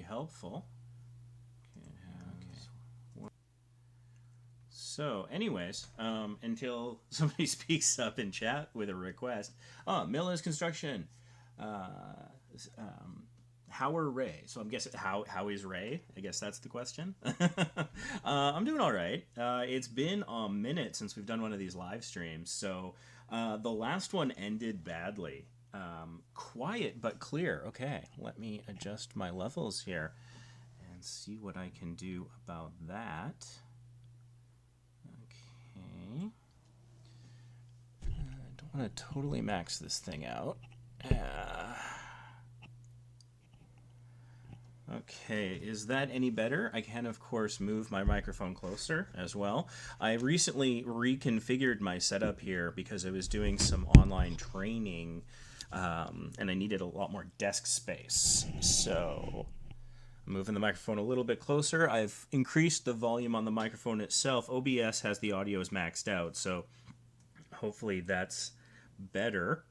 helpful. Okay. So, anyways, until somebody speaks up in chat with a request. Miller's Construction. How are Ray? So I'm guessing how is Ray? I guess that's the question. I'm doing all right. It's been a minute since we've done one of these live streams. So the last one ended badly. Quiet but clear. Okay, let me adjust my levels here and see what I can do about that. Okay. I don't want to totally max this thing out. Okay, is that any better? I can, of course, move my microphone closer as well. I recently reconfigured my setup here because I was doing some online training and I needed a lot more desk space. So I'm moving the microphone a little bit closer. I've increased the volume on the microphone itself. OBS has the audio is maxed out, so hopefully that's better.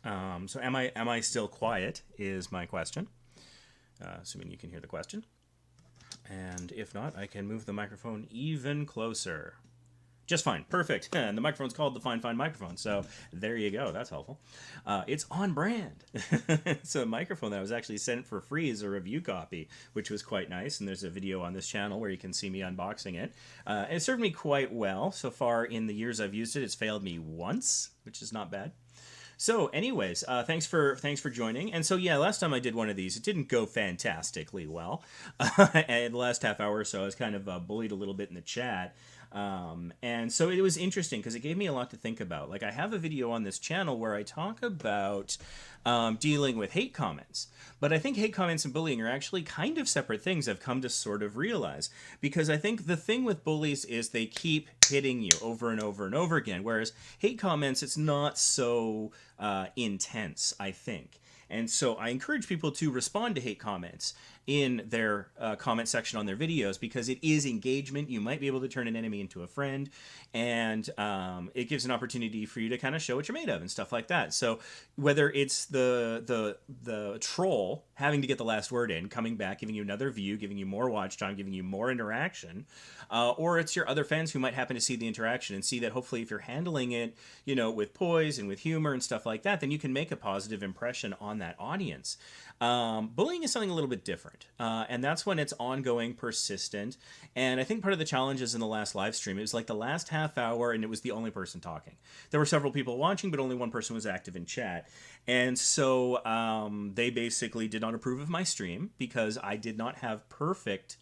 So am I still quiet is my question. Assuming you can hear the question. And if not, I can move the microphone even closer. Just fine. Perfect. And the microphone's called the Fine microphone. So there you go. That's helpful. It's on brand. It's a microphone that was actually sent for free as a review copy, which was quite nice. And there's a video on this channel where you can see me unboxing it. And it served me quite well. So far in the years I've used it, it's failed me once, which is not bad. So anyways, thanks for joining. And so yeah, last time I did one of these, it didn't go fantastically well. And the last half hour or so, I was kind of bullied a little bit in the chat. And so it was interesting because it gave me a lot to think about. Like I have a video on this channel where I talk about dealing with hate comments. But I think hate comments and bullying are actually kind of separate things I've come to sort of realize. Because I think the thing with bullies is they keep hitting you over and over and over again. Whereas hate comments, it's not so intense, I think. And so I encourage people to respond to hate comments in their comment section on their videos because it is engagement. You might be able to turn an enemy into a friend, and it gives an opportunity for you to kind of show what you're made of and stuff like that. So whether it's the troll having to get the last word in, coming back, giving you another view, giving you more watch time, giving you more interaction, or it's your other fans who might happen to see the interaction and see that hopefully if you're handling it, you know, with poise and with humor and stuff like that, then you can make a positive impression on that audience. Bullying is something a little bit different, and that's when it's ongoing, persistent, and I think part of the challenge is in the last live stream, it was like the last half hour and it was the only person talking. There were several people watching, but only one person was active in chat, and so they basically did not approve of my stream because I did not have perfect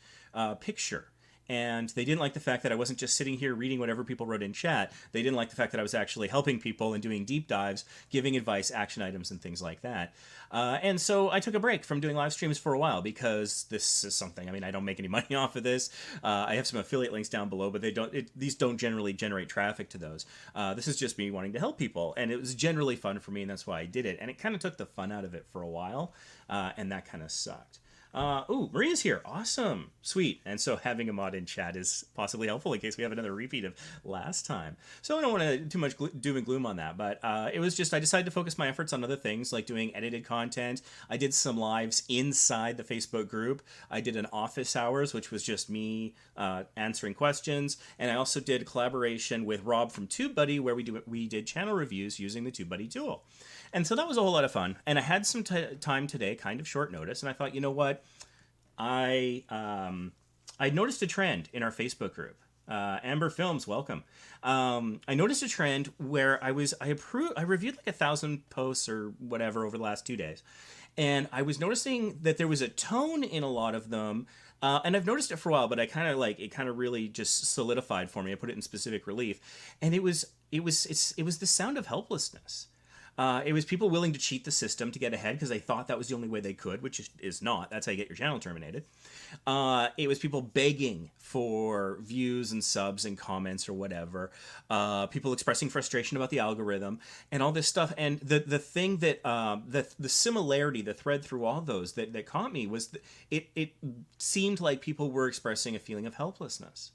picture. And they didn't like the fact that I wasn't just sitting here reading whatever people wrote in chat. They didn't like the fact that I was actually helping people and doing deep dives, giving advice, action items, and things like that. And so I took a break from doing live streams for a while because this is something, I mean, I don't make any money off of this. I have some affiliate links down below, but these don't generally generate traffic to those. This is just me wanting to help people. And it was generally fun for me, and that's why I did it. And it kind of took the fun out of it for a while, and that kind of sucked. Ooh, Maria's here. Awesome. Sweet. And so having a mod in chat is possibly helpful in case we have another repeat of last time. So I don't want to too much doom and gloom on that, but it was just I decided to focus my efforts on other things like doing edited content. I did some lives inside the Facebook group. I did an office hours, which was just me answering questions. And I also did a collaboration with Rob from TubeBuddy where we did channel reviews using the TubeBuddy tool. And so that was a whole lot of fun. And I had some time today, kind of short notice, and I thought, you know what? I noticed a trend in our Facebook group. Amber Films, welcome. I noticed a trend where I reviewed like 1,000 posts or whatever over the last 2 days. And I was noticing that there was a tone in a lot of them. And I've noticed it for a while, but it kind of really just solidified for me. I put it in specific relief. And it was the sound of helplessness. It was people willing to cheat the system to get ahead because they thought that was the only way they could, which is not. That's how you get your channel terminated. It was people begging for views and subs and comments or whatever. People expressing frustration about the algorithm and all this stuff. And the thing that the similarity, the thread through all those that caught me was it seemed like people were expressing a feeling of helplessness.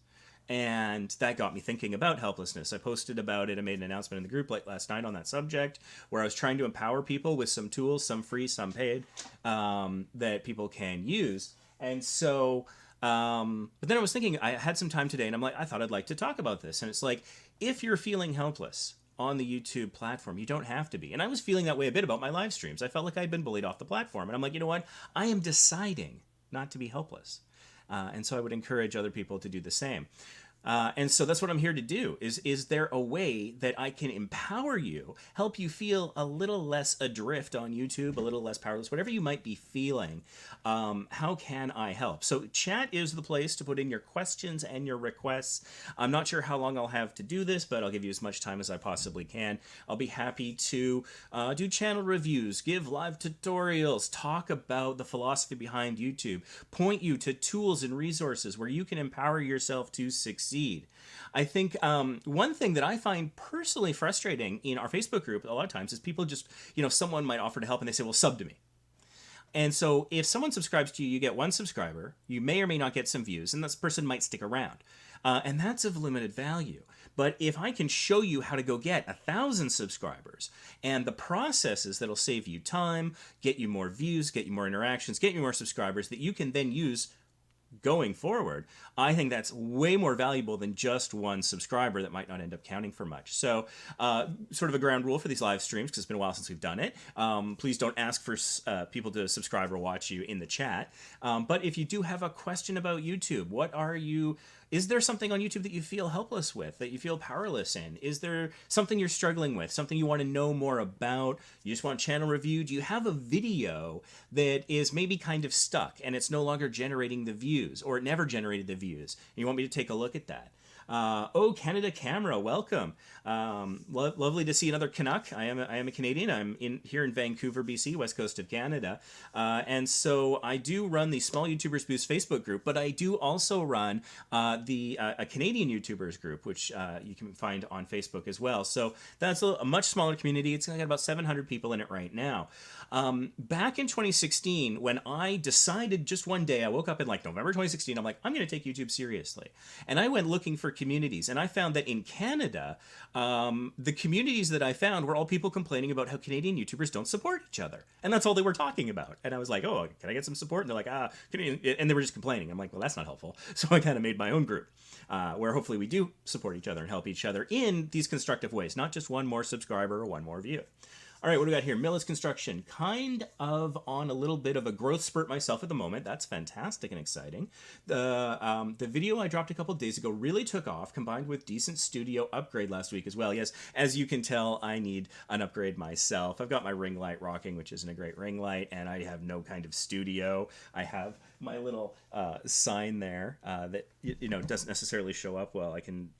And that got me thinking about helplessness. I posted about it. I made an announcement in the group like last night on that subject, where I was trying to empower people with some tools, some free, some paid, that people can use. And so, but then I was thinking, I had some time today, and I'm like, I thought I'd like to talk about this. And it's like, if you're feeling helpless on the YouTube platform, you don't have to be. And I was feeling that way a bit about my live streams. I felt like I'd been bullied off the platform. And I'm like, you know what? I am deciding not to be helpless. And so I would encourage other people to do the same. And so that's what I'm here to do. Is there a way that I can empower you, help you feel a little less adrift on YouTube, a little less powerless, whatever you might be feeling? How can I help? So chat is the place to put in your questions and your requests. I'm not sure how long I'll have to do this, but I'll give you as much time as I possibly can. I'll be happy to do channel reviews, give live tutorials, talk about the philosophy behind YouTube, point you to tools and resources where you can empower yourself to succeed. I think one thing that I find personally frustrating in our Facebook group a lot of times is people just, someone might offer to help and they say, well, sub to me. And so if someone subscribes to you, you get one subscriber, you may or may not get some views, and this person might stick around. And that's of limited value. But if I can show you how to go get 1,000 subscribers and the processes that'll save you time, get you more views, get you more interactions, get you more subscribers that you can then use going forward, I think that's way more valuable than just one subscriber that might not end up counting for much. So sort of a ground rule for these live streams, because it's been a while since we've done it, please don't ask for people to subscribe or watch you in the chat. But if you do have a question about YouTube, is there something on YouTube that you feel helpless with, that you feel powerless in? Is there something you're struggling with, something you want to know more about? You just want channel review? Do you have a video that is maybe kind of stuck and it's no longer generating the views, or it never generated the views? And you want me to take a look at that? Oh, Canada Camera, welcome. Lovely to see another Canuck. I am a Canadian. I'm here in Vancouver, BC, west coast of Canada. And so I do run the Small YouTubers Boost Facebook group, but I do also run a Canadian YouTubers group, which you can find on Facebook as well. So that's a much smaller community. It's got about 700 people in it right now. Back in 2016, when I decided just one day, I woke up in like November 2016, I'm like, I'm going to take YouTube seriously. And I went looking for communities, and I found that in Canada, the communities that I found were all people complaining about how Canadian YouTubers don't support each other. And that's all they were talking about. And I was like, oh, can I get some support? And they're like, Canadian, and they were just complaining. I'm like, well, that's not helpful. So I kind of made my own group where hopefully we do support each other and help each other in these constructive ways, not just one more subscriber or one more view. All right, what do we got here? Millis Construction, kind of on a little bit of a growth spurt myself at the moment. That's fantastic and exciting. The video I dropped a couple days ago really took off, combined with decent studio upgrade last week as well. Yes, as you can tell, I need an upgrade myself. I've got my ring light rocking, which isn't a great ring light, and I have no kind of studio. I have my little sign there that doesn't necessarily show up well. I can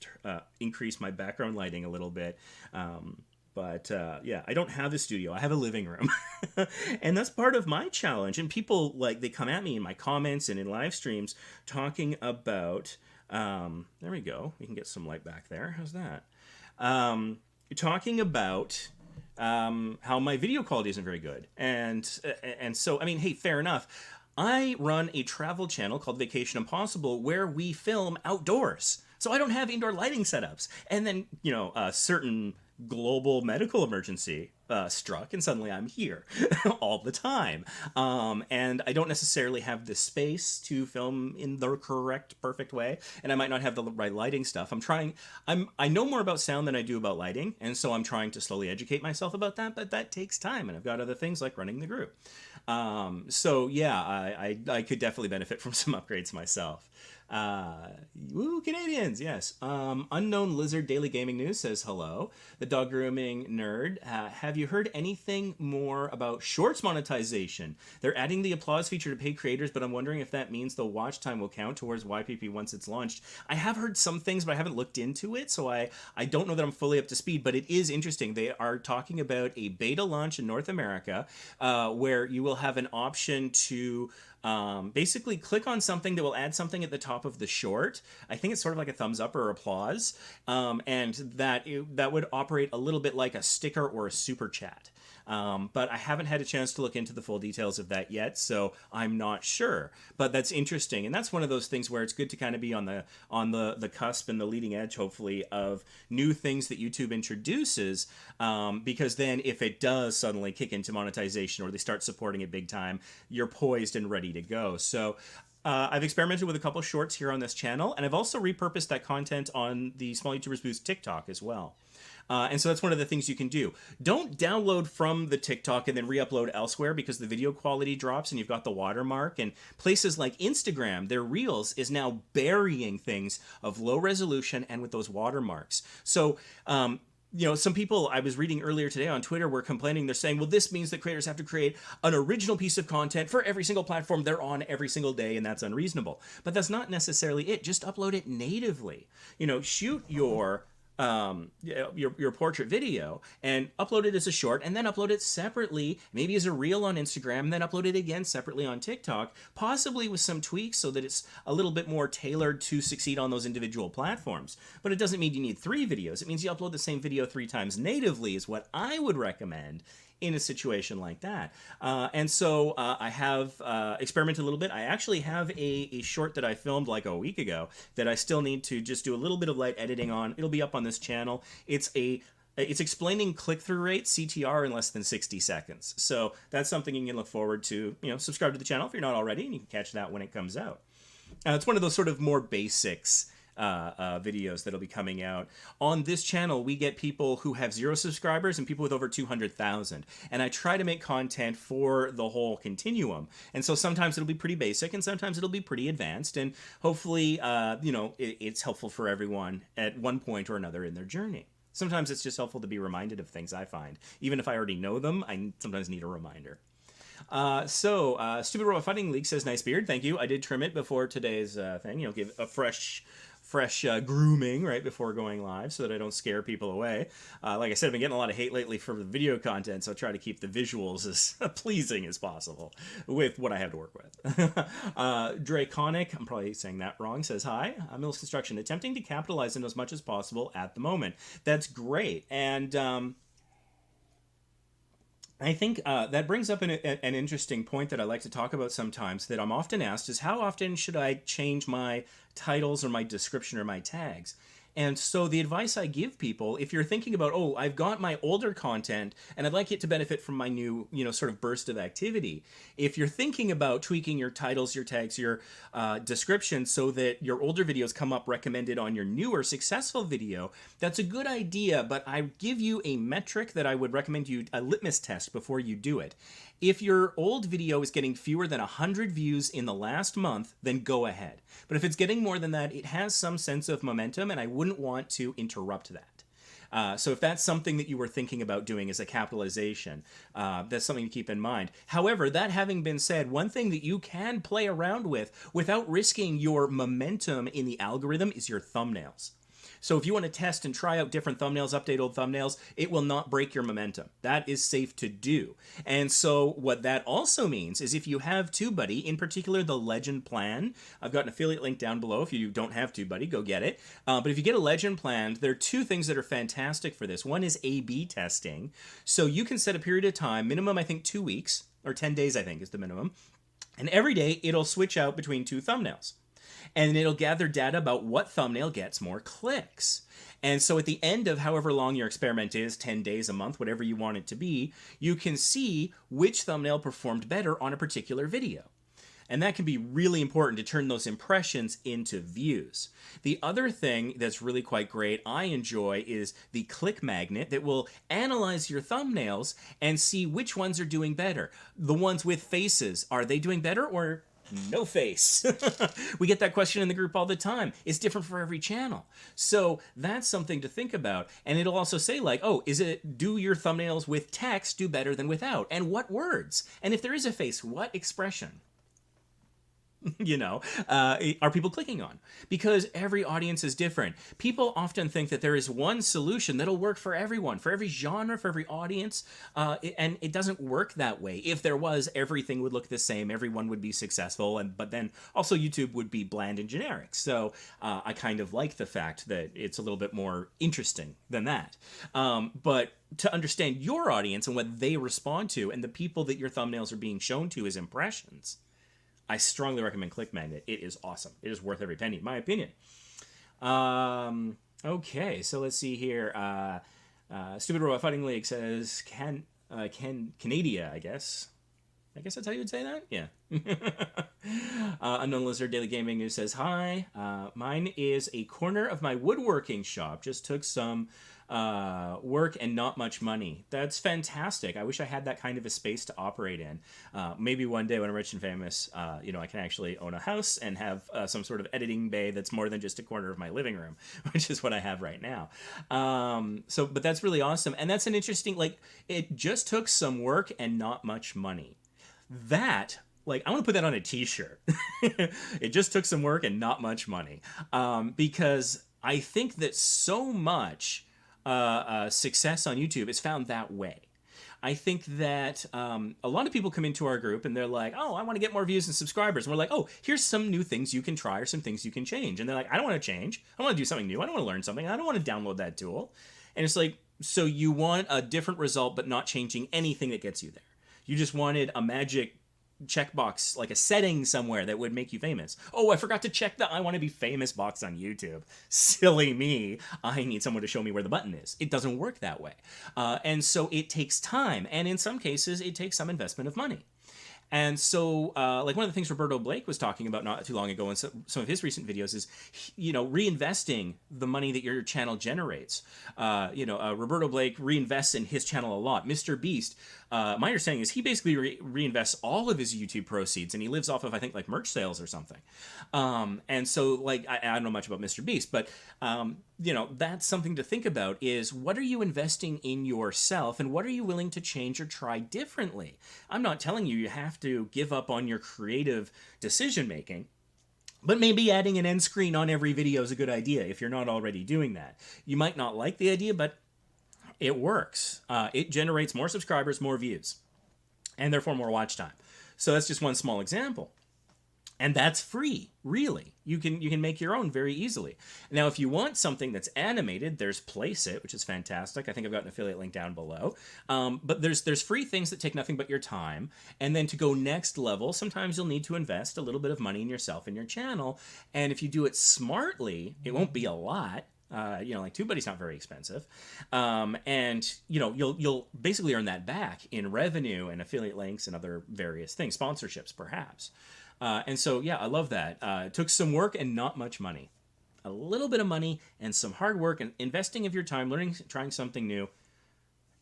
increase my background lighting a little bit. But yeah, I don't have a studio. I have a living room. And that's part of my challenge. And people, they come at me in my comments and in live streams talking about, there we go. We can get some light back there. How's that? Talking about how my video quality isn't very good. And so, I mean, hey, fair enough. I run a travel channel called Vacation Impossible where we film outdoors. So I don't have indoor lighting setups. And then, a certain global medical emergency struck, and suddenly I'm here all the time. And I don't necessarily have the space to film in the correct, perfect way, and I might not have the right lighting stuff. I know more about sound than I do about lighting, and so I'm trying to slowly educate myself about that, but that takes time, and I've got other things like running the group. So yeah, I could definitely benefit from some upgrades myself. Woo, Canadians, yes. Unknown Lizard Daily Gaming News says hello. The Dog Grooming Nerd, have you heard anything more about Shorts monetization? They're adding the applause feature to paid creators, but I'm wondering if that means the watch time will count towards YPP once it's launched. I have heard some things, but I haven't looked into it, so I don't know that I'm fully up to speed, but it is interesting. They are talking about a beta launch in North America where you will have an option to basically click on something that will add something at the top of the short. I think it's sort of like a thumbs up or applause, and that would operate a little bit like a sticker or a super chat. But I haven't had a chance to look into the full details of that yet, so I'm not sure. But that's interesting, and that's one of those things where it's good to kind of be on the cusp and the leading edge, hopefully, of new things that YouTube introduces, because then if it does suddenly kick into monetization or they start supporting it big time, you're poised and ready to go. So I've experimented with a couple shorts here on this channel, and I've also repurposed that content on the Small YouTubers Boost TikTok as well. And so that's one of the things you can do. Don't download from the TikTok and then re-upload elsewhere, because the video quality drops and you've got the watermark. And places like Instagram, their Reels is now burying things of low resolution and with those watermarks. So, you know, some people I was reading earlier today on Twitter were complaining. They're saying, well, this means that creators have to create an original piece of content for every single platform they're on every single day, and that's unreasonable. But that's not necessarily it. Just upload it natively. You know, shoot your portrait video and upload it as a short, and then upload it separately, maybe as a reel on Instagram, and then upload it again separately on TikTok, possibly with some tweaks so that it's a little bit more tailored to succeed on those individual platforms. But it doesn't mean you need 3 videos. It means you upload the same video 3 times natively is what I would recommend in a situation like that. And so I have experimented a little bit. I actually have a short that I filmed like a week ago that I still need to just do a little bit of light editing on. It'll be up on this channel. It's explaining click-through rate, CTR, in less than 60 seconds. So that's something you can look forward to. You know, subscribe to the channel if you're not already, and you can catch that when it comes out. It's one of those sort of more basics videos that'll be coming out. On this channel, we get people who have 0 subscribers and people with over 200,000. And I try to make content for the whole continuum. And so sometimes it'll be pretty basic and sometimes it'll be pretty advanced. And hopefully, you know, it's helpful for everyone at one point or another in their journey. Sometimes it's just helpful to be reminded of things, I find. Even if I already know them, I sometimes need a reminder. Stupid Robot Fighting League says, nice beard. Thank you. I did trim it before today's thing. You know, give a fresh grooming right before going live so that I don't scare people away. Like I said, I've been getting a lot of hate lately for the video content, so I try to keep the visuals as pleasing as possible with what I have to work with. Draconic, I'm probably saying that wrong, says, hi, I'm Mills Construction, attempting to capitalize on as much as possible at the moment. That's great. And I think that brings up an interesting point that I like to talk about sometimes that I'm often asked is, how often should I change my titles or my description or my tags? And so the advice I give people, if you're thinking about, oh, I've got my older content and I'd like it to benefit from my new, you know, sort of burst of activity. If you're thinking about tweaking your titles, your tags, your description so that your older videos come up recommended on your newer successful video, that's a good idea, but I give you a metric that I would recommend you, a litmus test before you do it. If your old video is getting fewer than 100 views in the last month, then go ahead. But if it's getting more than that, it has some sense of momentum, and I wouldn't want to interrupt that. So if that's something that you were thinking about doing as a capitalization, that's something to keep in mind. However, that having been said, one thing that you can play around with without risking your momentum in the algorithm is your thumbnails. So if you want to test and try out different thumbnails, update old thumbnails, it will not break your momentum. That is safe to do. And so what that also means is if you have TubeBuddy, in particular the Legend plan, I've got an affiliate link down below. If you don't have TubeBuddy, go get it. But if you get a Legend plan, there are 2 things that are fantastic for this. One is A/B testing. So you can set a period of time, minimum I think 2 weeks, or 10 days I think is the minimum. And every day it'll switch out between 2 thumbnails. And it'll gather data about what thumbnail gets more clicks. And so at the end of however long your experiment is, 10 days, a month, whatever you want it to be, you can see which thumbnail performed better on a particular video. And that can be really important to turn those impressions into views. The other thing that's really quite great, I enjoy, is the click magnet that will analyze your thumbnails and see which ones are doing better. The ones with faces, are they doing better or no face? We get that question in the group all the time. It's different for every channel. So that's something to think about. And it'll also say like, oh, do your thumbnails with text do better than without? And what words? And if there is a face, what expression? you know, are people clicking on? Because every audience is different. People often think that there is one solution that'll work for everyone, for every genre, for every audience, and it doesn't work that way. If there was, everything would look the same, everyone would be successful, but then also YouTube would be bland and generic. So I kind of like the fact that it's a little bit more interesting than that. But to understand your audience and what they respond to, and the people that your thumbnails are being shown to as impressions, I strongly recommend ClickMagnet. It is awesome. It is worth every penny, in my opinion. Okay, so let's see here. Stupid Robot Fighting League says, Canadia, I guess. I guess that's how you would say that? Yeah. Unknown Lizard Daily Gaming News says, hi, mine is a corner of my woodworking shop. Just took some work and not much money. That's fantastic. I wish I had that kind of a space to operate in. Maybe one day when I'm rich and famous, you know, I can actually own a house and have some sort of editing bay that's more than just a corner of my living room, which is what I have right now. But that's really awesome. And that's an interesting, like, it just took some work and not much money. That, like, I want to put that on a t-shirt. It just took some work and not much money. Because I think that so much success on YouTube is found that way. I think that a lot of people come into our group and they're like, oh, I want to get more views and subscribers. And we're like, oh, here's some new things you can try or some things you can change. And they're like, I don't want to change. I want to do something new. I don't want to learn something. I don't want to download that tool. And it's like, so you want a different result, but not changing anything that gets you there. You just wanted a magic checkbox, like a setting somewhere that would make you famous. Oh, I forgot to check the I want to be famous box on YouTube. Silly me. I need someone to show me where the button is. It doesn't work that way. And so it takes time. And in some cases, it takes some investment of money. And so, like one of the things Roberto Blake was talking about not too long ago in some of his recent videos is, you know, reinvesting the money that your channel generates. Roberto Blake reinvests in his channel a lot. Mr. Beast, my understanding is he basically reinvests all of his YouTube proceeds, and he lives off of, I think, like merch sales or something. And so, like, I don't know much about Mr. Beast, but, you know, that's something to think about is what are you investing in yourself and what are you willing to change or try differently? I'm not telling you have to give up on your creative decision making, but maybe adding an end screen on every video is a good idea if you're not already doing that. You might not like the idea, but it works. It generates more subscribers, more views, and therefore more watch time. So that's just one small example. And that's free, really. You can make your own very easily. Now, if you want something that's animated, there's PlaceIt, which is fantastic. I think I've got an affiliate link down below. But there's free things that take nothing but your time. And then to go next level, sometimes you'll need to invest a little bit of money in yourself and your channel. And if you do it smartly, it won't be a lot. Like TubeBuddy's not very expensive. And, you know, you'll basically earn that back in revenue and affiliate links and other various things, sponsorships perhaps. And so, yeah, I love that. It took some work and not much money. A little bit of money and some hard work and investing of your time, learning, trying something new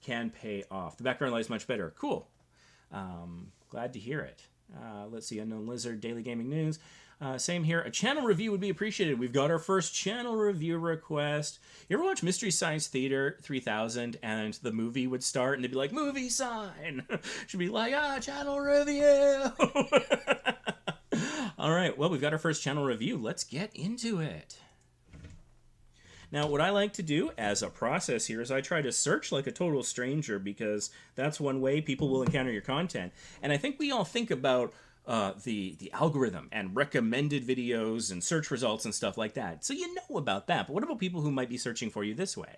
can pay off. The background light is much better. Cool. Glad to hear it. Let's see, Unknown Lizard, Daily Gaming News. Same here. A channel review would be appreciated. We've got our first channel review request. You ever watch Mystery Science Theater 3000 and the movie would start and they'd be like, movie sign? Should be like, channel review. All right, well, we've got our first channel review. Let's get into it. Now, what I like to do as a process here is I try to search like a total stranger because that's one way people will encounter your content. And I think we all think about the algorithm and recommended videos and search results and stuff like that. So you know about that. But what about people who might be searching for you this way?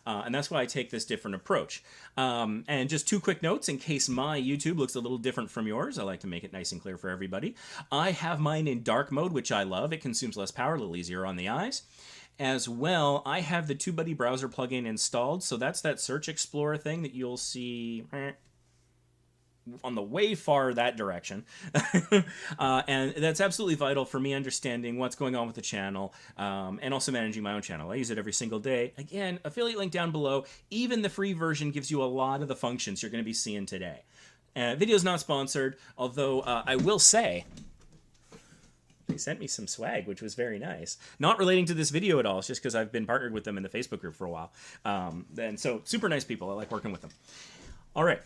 And that's why I take this different approach. And just two quick notes in case my YouTube looks a little different from yours. I like to make it nice and clear for everybody. I have mine in dark mode, which I love. It consumes less power, a little easier on the eyes. As well, I have the TubeBuddy browser plugin installed. So that's that search explorer thing that you'll see on the way far that direction. And that's absolutely vital for me understanding what's going on with the channel and also managing my own channel. I use it every single day. Again, affiliate link down below. Even the free version gives you a lot of the functions you're going to be seeing today. Video's not sponsored, although I will say they sent me some swag, which was very nice. Not relating to this video at all. It's just because I've been partnered with them in the Facebook group for a while. And so super nice people. I like working with them. All right.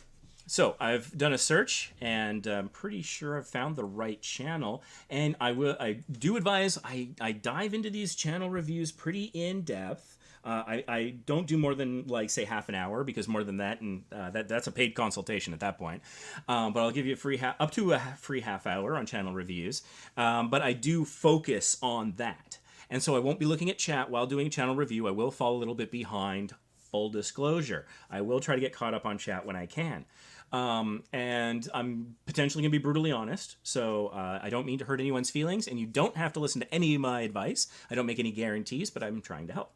So I've done a search, and I'm pretty sure I've found the right channel. And I do advise I dive into these channel reviews pretty in depth. I don't do more than like say half an hour, because more than that, and that's a paid consultation at that point. But I'll give you a free up to a free half hour on channel reviews. But I do focus on that, and so I won't be looking at chat while doing a channel review. I will fall a little bit behind. Full disclosure, I will try to get caught up on chat when I can. And I'm potentially going to be brutally honest, so I don't mean to hurt anyone's feelings, and you don't have to listen to any of my advice. I don't make any guarantees, but I'm trying to help.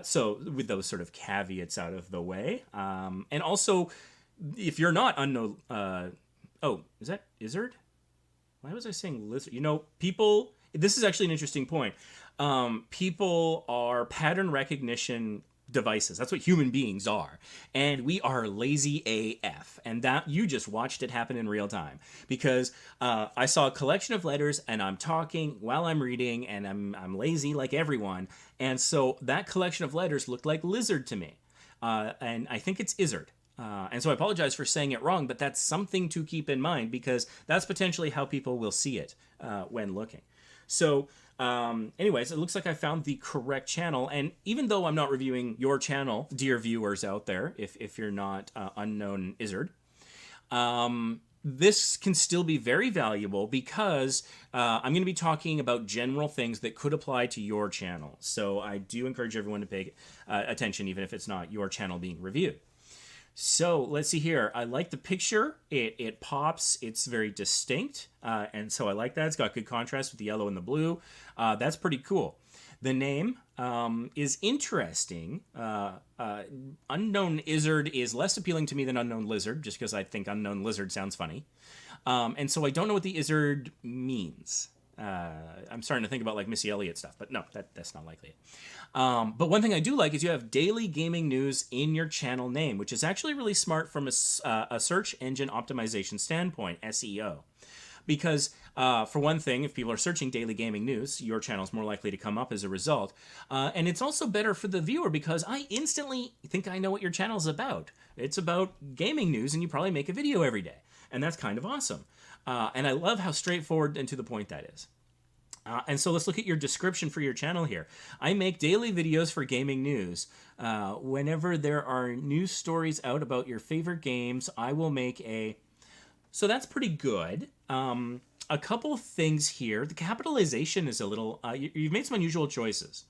So with those sort of caveats out of the way, and also, if you're not unknown, oh, is that Izzard? Why was I saying lizard? You know, people, this is actually an interesting point. People are pattern recognition devices. That's what human beings are. And we are lazy AF. And that you just watched it happen in real time. Because I saw a collection of letters, and I'm talking while I'm reading, and I'm lazy like everyone. And so that collection of letters looked like lizard to me. And I think it's Izzard. And so I apologize for saying it wrong, but that's something to keep in mind, because that's potentially how people will see it when looking. So anyways, it looks like I found the correct channel. And even though I'm not reviewing your channel, dear viewers out there, if you're not unknown Izzard, this can still be very valuable, because I'm going to be talking about general things that could apply to your channel. So I do encourage everyone to pay attention, even if it's not your channel being reviewed. So let's see here. I like the picture. It pops. It's very distinct. And so I like that. It's got good contrast with the yellow and the blue. That's pretty cool. The name is interesting. Unknown Izzard is less appealing to me than Unknown Lizard, just because I think Unknown Lizard sounds funny. And so I don't know what the Izzard means. I'm starting to think about like Missy Elliott stuff, but no, that's not likely. But one thing I do like is you have daily gaming news in your channel name, which is actually really smart from a search engine optimization standpoint, SEO. Because for one thing, if people are searching daily gaming news, your channel is more likely to come up as a result. And it's also better for the viewer, because I instantly think I know what your channel is about. It's about gaming news, and you probably make a video every day. And that's kind of awesome. And I love how straightforward and to the point that is. And so let's look at your description for your channel here. I make daily videos for gaming news. Whenever there are news stories out about your favorite games, I will make a... So that's pretty good. A couple of things here. The capitalization is a little... you've made some unusual choices.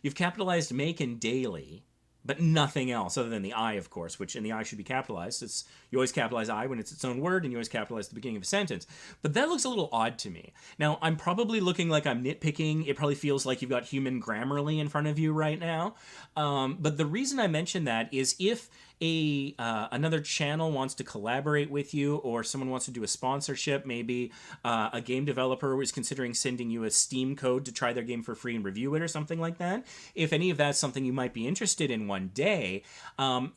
You've capitalized make and daily, but nothing else other than the I, of course, which in the I should be capitalized. You always capitalize I when it's its own word, and you always capitalize the beginning of a sentence. But that looks a little odd to me. Now, I'm probably looking like I'm nitpicking. It probably feels like you've got human Grammarly in front of you right now. But the reason I mention that is if another channel wants to collaborate with you, or someone wants to do a sponsorship, maybe a game developer is considering sending you a Steam code to try their game for free and review it or something like that. If any of that's something you might be interested in one day,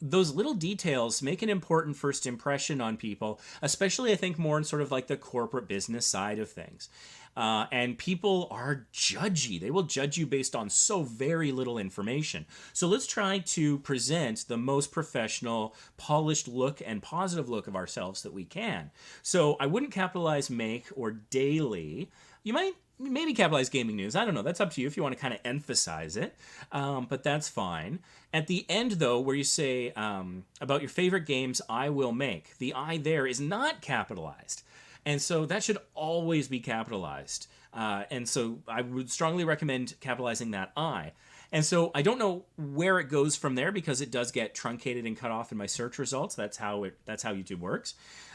those little details make an important first impression on people, especially I think more in sort of like the corporate business side of things. And people are judgy. They will judge you based on so very little information. So let's try to present the most professional, polished look and positive look of ourselves that we can. So I wouldn't capitalize make or daily. You might maybe capitalize gaming news. I don't know. That's up to you if you want to kind of emphasize it. But that's fine. At the end, though, where you say about your favorite games, I will make. The I there is not capitalized. And so that should always be capitalized. And so I would strongly recommend capitalizing that I. And so I don't know where it goes from there, because it does get truncated and cut off in my search results. That's how YouTube works.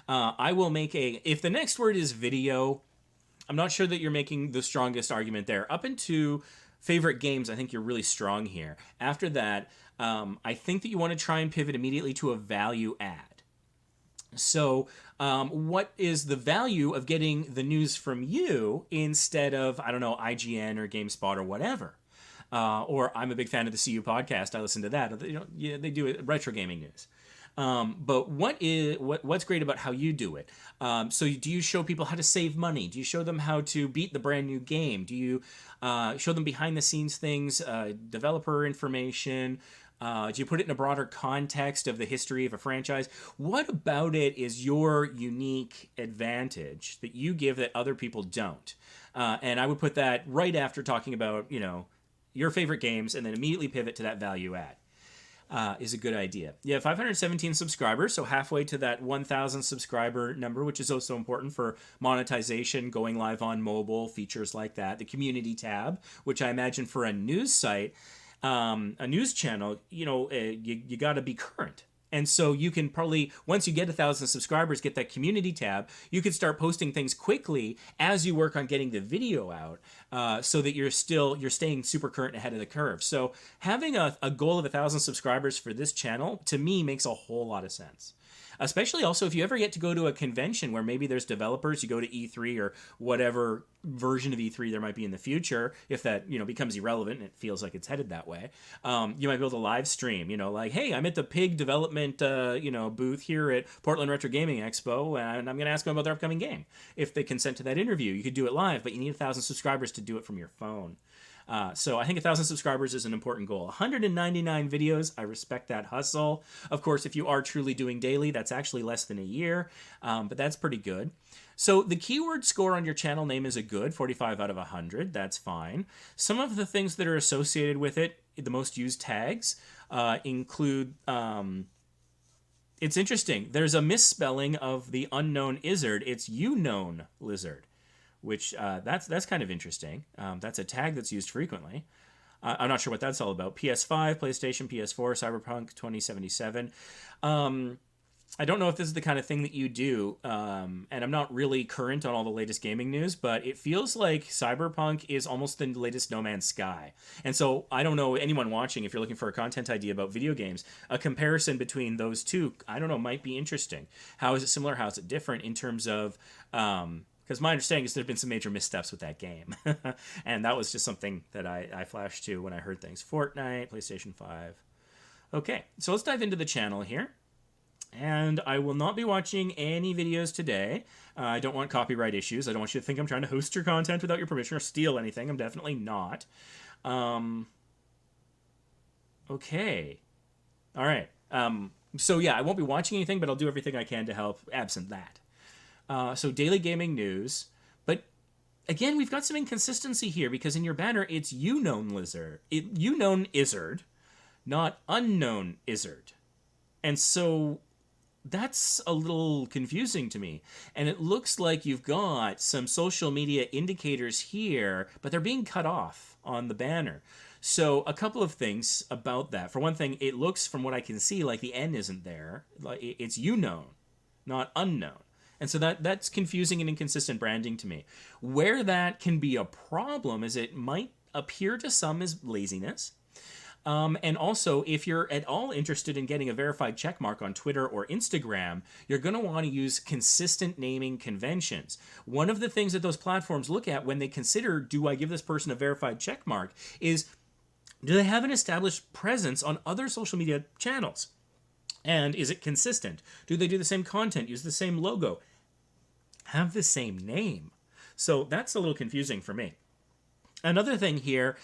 I will make if the next word is video, I'm not sure that you're making the strongest argument there. Up into favorite games, I think you're really strong here. After that, I think that you want to try and pivot immediately to a value add. So what is the value of getting the news from you instead of, I don't know, IGN or GameSpot or whatever? Or I'm a big fan of the CU podcast. I listen to that. Yeah, they do retro gaming news. But what's great about how you do it? So do you show people how to save money? Do you show them how to beat the brand new game? Do you show them behind the scenes things, developer information, Do you put it in a broader context of the history of a franchise? What about it is your unique advantage that you give that other people don't? And I would put that right after talking about, your favorite games, and then immediately pivot to that value add. Is a good idea. You have 517 subscribers, so halfway to that 1,000 subscriber number, which is also important for monetization, going live on mobile, features like that. The community tab, which I imagine for a news site, a news channel, you got to be current. And so you can probably, once you get 1,000 subscribers, get that community tab. You could start posting things quickly as you work on getting the video out, so that you're staying super current ahead of the curve. So having a goal of 1,000 subscribers for this channel, to me, makes a whole lot of sense. Especially also if you ever get to go to a convention where maybe there's developers, you go to E3 or whatever version of E3 there might be in the future, if that, becomes irrelevant and it feels like it's headed that way, you might be able to live stream, like, hey, I'm at the Pig development, booth here at Portland Retro Gaming Expo, and I'm going to ask them about their upcoming game. If they consent to that interview, you could do it live, but you need 1,000 subscribers to do it from your phone. So I think 1,000 subscribers is an important goal. 199 videos, I respect that hustle. Of course, if you are truly doing daily, that's actually less than a year, but that's pretty good. So the keyword score on your channel name is a good 45 out of 100. That's fine. Some of the things that are associated with it, the most used tags, include... it's interesting. There's a misspelling of the unknown izzard. It's you-known lizard, which that's kind of interesting. That's a tag that's used frequently. I'm not sure what that's all about. PS5, PlayStation, PS4, Cyberpunk 2077. I don't know if this is the kind of thing that you do, and I'm not really current on all the latest gaming news, but it feels like Cyberpunk is almost the latest No Man's Sky. And so I don't know, anyone watching, if you're looking for a content idea about video games, a comparison between those two, I don't know, might be interesting. How is it similar? How is it different in terms of... because my understanding is there have been some major missteps with that game. And that was just something that I flashed to when I heard things. Fortnite, PlayStation 5. Okay, so let's dive into the channel here. And I will not be watching any videos today. I don't want copyright issues. I don't want you to think I'm trying to host your content without your permission or steal anything. I'm definitely not. Okay. All right. So yeah, I won't be watching anything, but I'll do everything I can to help absent that. So daily gaming news. But again, we've got some inconsistency here because in your banner, it's you-known lizard. You-known izzard, not unknown izzard. And so... that's a little confusing to me. And it looks like you've got some social media indicators here, but they're being cut off on the banner. So a couple of things about that. For one thing, it looks, from what I can see, like the N isn't there. It's you-known, not unknown. And so that's confusing and inconsistent branding to me. Where that can be a problem is it might appear to some as laziness. And also, if you're at all interested in getting a verified checkmark on Twitter or Instagram, you're going to want to use consistent naming conventions. One of the things that those platforms look at when they consider, do I give this person a verified checkmark, is do they have an established presence on other social media channels? And is it consistent? Do they do the same content, use the same logo, have the same name? So that's a little confusing for me. Another thing here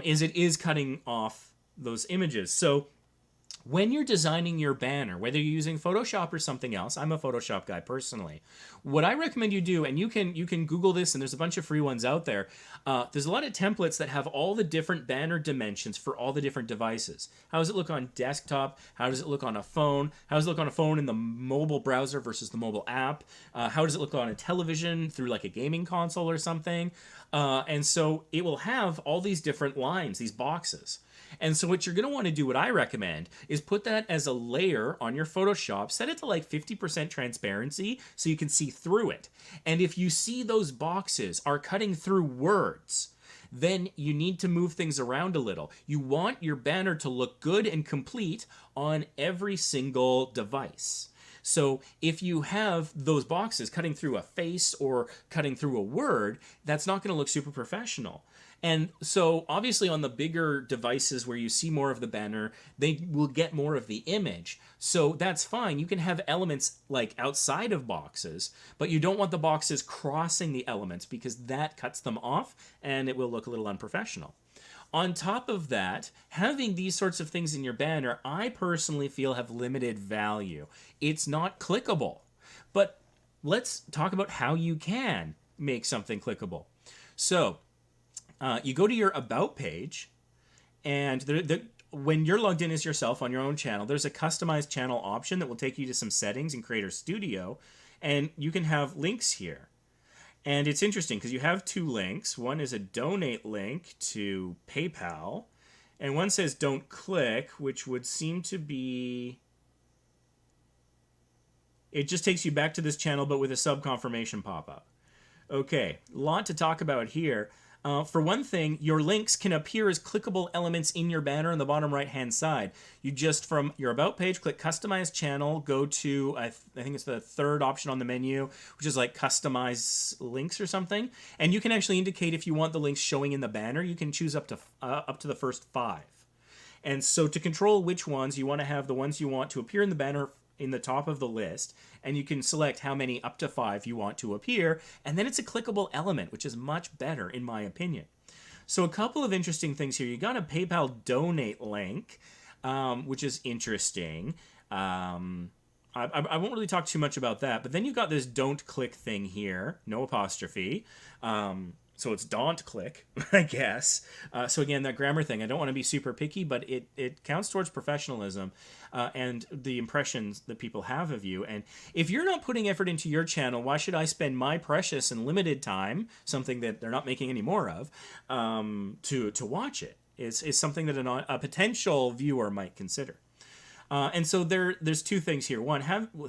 is it is cutting off those images. So when you're designing your banner, whether you're using Photoshop or something else, I'm a Photoshop guy personally, what I recommend you do, and you can Google this, and there's a bunch of free ones out there, there's a lot of templates that have all the different banner dimensions for all the different devices. How does it look on desktop? How does it look on a phone? How does it look on a phone in the mobile browser versus the mobile app? How does it look on a television through like a gaming console or something? And so it will have all these different lines, these boxes. And so what you're going to want to do, what I recommend, is put that as a layer on your Photoshop, set it to like 50% transparency so you can see through it. And if you see those boxes are cutting through words, then you need to move things around a little. You want your banner to look good and complete on every single device. So if you have those boxes cutting through a face or cutting through a word, that's not going to look super professional. And so obviously on the bigger devices where you see more of the banner, they will get more of the image. So that's fine. You can have elements like outside of boxes, but you don't want the boxes crossing the elements because that cuts them off and it will look a little unprofessional. On top of that, having these sorts of things in your banner, I personally feel have limited value. It's not clickable. But let's talk about how you can make something clickable. So you go to your About page, and when you're logged in as yourself on your own channel, there's a customized channel option that will take you to some settings in Creator Studio, and you can have links here. And it's interesting because you have two links. One is a donate link to PayPal, and one says don't click, which would seem to be... It just takes you back to this channel, but with a sub confirmation pop-up. Okay, a lot to talk about here. For one thing, your links can appear as clickable elements in your banner on the bottom right-hand side. You just, from your About page, click Customize Channel, go to, I think it's the third option on the menu, which is like Customize Links or something. And you can actually indicate if you want the links showing in the banner. You can choose up to the first 5. And so to control which ones, you want to have the ones you want to appear in the banner in the top of the list, and you can select how many up to 5 you want to appear, and then it's a clickable element, which is much better in my opinion. So a couple of interesting things here. You got a PayPal donate link, which is interesting. I won't really talk too much about that, but then you've got this don't click thing here, no apostrophe. So it's don't click, I guess. So again, that grammar thing, I don't want to be super picky, but it counts towards professionalism and the impressions that people have of you. And if you're not putting effort into your channel, why should I spend my precious and limited time, something that they're not making any more of, to watch it? It's something that a potential viewer might consider. And so there's two things here.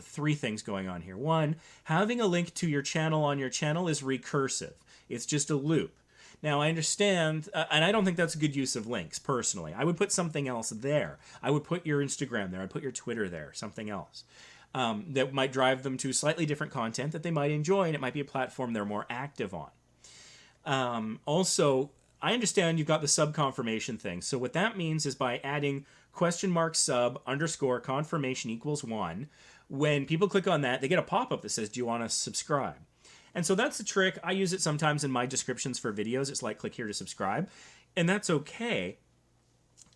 Three things going on here. One, having a link to your channel on your channel is recursive. It's just a loop. Now, I understand, and I don't think that's a good use of links, personally. I would put something else there. I would put your Instagram there. I'd put your Twitter there, something else. That might drive them to slightly different content that they might enjoy, and it might be a platform they're more active on. Also, I understand you've got the sub confirmation thing. So what that means is by adding !sub _ confirmation = 1, when people click on that, they get a pop-up that says, do you want to subscribe? And so that's the trick. I use it sometimes in my descriptions for videos. It's like, click here to subscribe. And that's okay.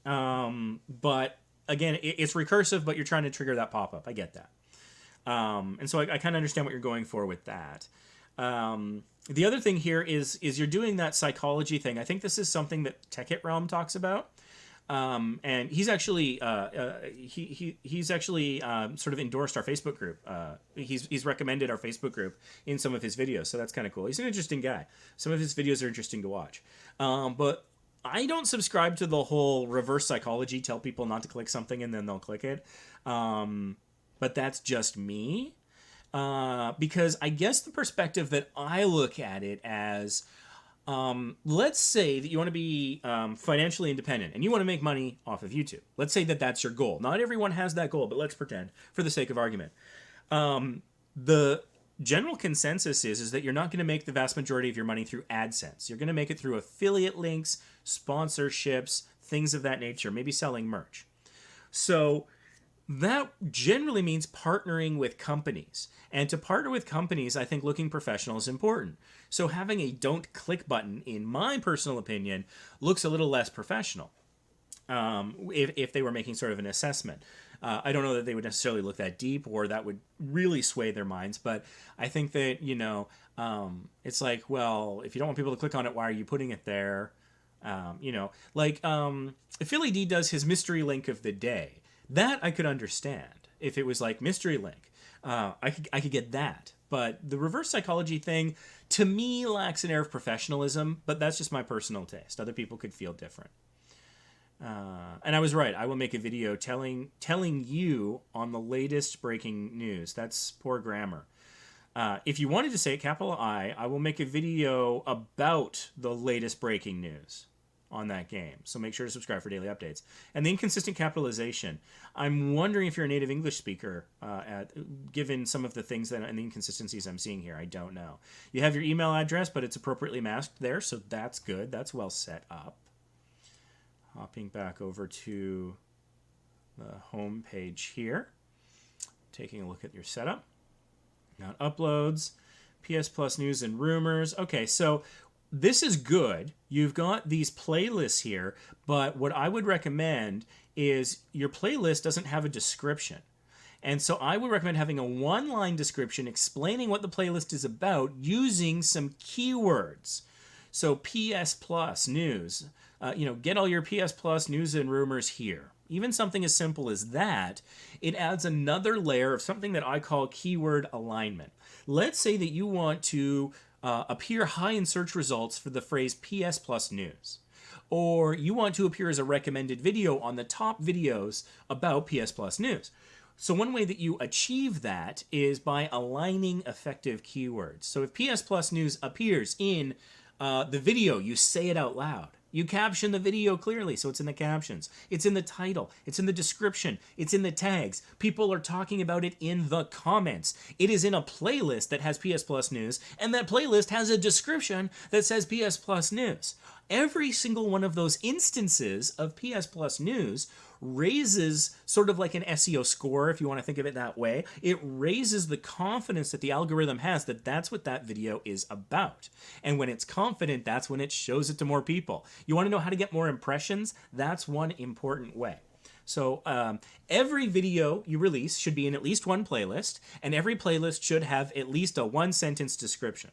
But again, it's recursive, but you're trying to trigger that pop-up. I get that. And so I kind of understand what you're going for with that. The other thing here is you're doing that psychology thing. I think this is something that TechHit Realm talks about. And he's actually he's actually sort of endorsed our Facebook group. He's recommended our Facebook group in some of his videos, so that's kind of cool. He's an interesting guy. Some of his videos are interesting to watch. But I don't subscribe to the whole reverse psychology, tell people not to click something and then they'll click it. But that's just me. Because I guess the perspective that I look at it as, let's say that you want to be financially independent and you want to make money off of YouTube. Let's say that that's your goal. Not everyone has that goal, but let's pretend for the sake of argument. The general consensus is that you're not going to make the vast majority of your money through AdSense. You're going to make it through affiliate links, sponsorships, things of that nature, maybe selling merch. So that generally means partnering with companies. And to partner with companies, I think looking professional is important. So having a don't click button, in my personal opinion, looks a little less professional if they were making sort of an assessment. I don't know that they would necessarily look that deep or that would really sway their minds, but I think that, you know, it's like, well, if you don't want people to click on it, why are you putting it there? You know, like Philly D does his mystery link of the day. That I could understand if it was like mystery link. I could get that. But the reverse psychology thing, to me, lacks an air of professionalism, but that's just my personal taste. Other people could feel different. And I was right. I will make a video telling you on the latest breaking news. That's poor grammar. If you wanted to say it, capital I will make a video about the latest breaking news on that game. So make sure to subscribe for daily updates. And the inconsistent capitalization. I'm wondering if you're a native English speaker, given some of the things that and the inconsistencies I'm seeing here. I don't know. You have your email address, but it's appropriately masked there, so that's good. That's well set up. Hopping back over to the home page here. Taking a look at your setup. Got uploads, PS Plus news and rumors. Okay, so this is good. You've got these playlists here, but what I would recommend is your playlist doesn't have a description. And so I would recommend having a one-line description explaining what the playlist is about using some keywords. So PS Plus news, get all your PS Plus news and rumors here. Even something as simple as that, it adds another layer of something that I call keyword alignment. Let's say that you want to appear high in search results for the phrase PS Plus news. Or you want to appear as a recommended video on the top videos about PS Plus news. So one way that you achieve that is by aligning effective keywords. So if PS Plus news appears in the video, you say it out loud. You caption the video clearly, so it's in the captions. It's in the title. It's in the description. It's in the tags. People are talking about it in the comments. It is in a playlist that has PS Plus news, and that playlist has a description that says PS Plus news. Every single one of those instances of PS Plus news raises sort of like an SEO score, if you want to think of it that way. It raises the confidence that the algorithm has that that's what that video is about. And when it's confident, that's when it shows it to more people. You want to know how to get more impressions? That's one important way. So every video you release should be in at least one playlist, and every playlist should have at least a one-sentence description.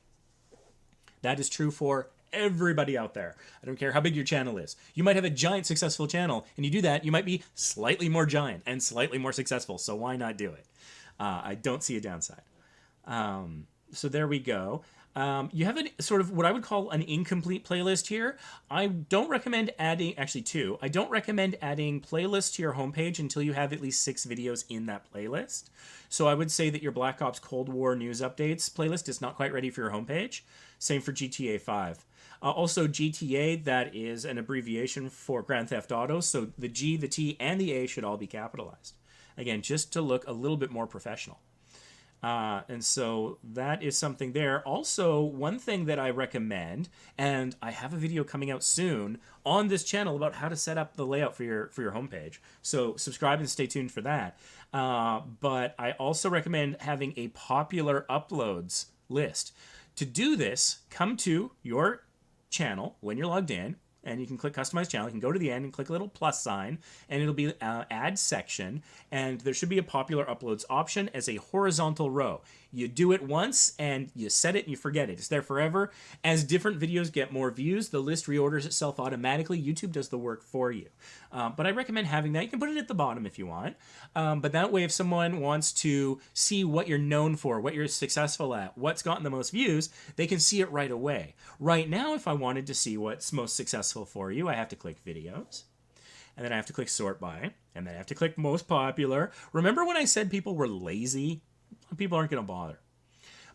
That is true for everybody out there. I don't care how big your channel is. You might have a giant successful channel, and you do that, you might be slightly more giant and slightly more successful, so why not do it? I don't see a downside. So there we go. You have a sort of what I would call an incomplete playlist here. I don't recommend adding, actually two, I don't recommend adding playlists to your homepage until you have at least 6 videos in that playlist. So I would say that your Black Ops Cold War news updates playlist is not quite ready for your homepage. Same for GTA 5. Also, GTA, that is an abbreviation for Grand Theft Auto, so the G, the T, and the A should all be capitalized. Again, just to look a little bit more professional. And so that is something there. Also, one thing that I recommend, and I have a video coming out soon on this channel about how to set up the layout for your homepage. So subscribe and stay tuned for that. But I also recommend having a popular uploads list. To do this, come to your channel when you're logged in, and you can click Customize Channel. You can go to the end and click a little plus sign, and it'll be Add Section, and there should be a Popular Uploads option as a horizontal row. You do it once, and you set it, and you forget it. It's there forever. As different videos get more views, the list reorders itself automatically. YouTube does the work for you. But I recommend having that. You can put it at the bottom if you want. But that way, if someone wants to see what you're known for, what you're successful at, what's gotten the most views, they can see it right away. Right now, if I wanted to see what's most successful for you, I have to click Videos, and then I have to click Sort By, and then I have to click Most Popular. Remember when I said people were lazy? People aren't going to bother.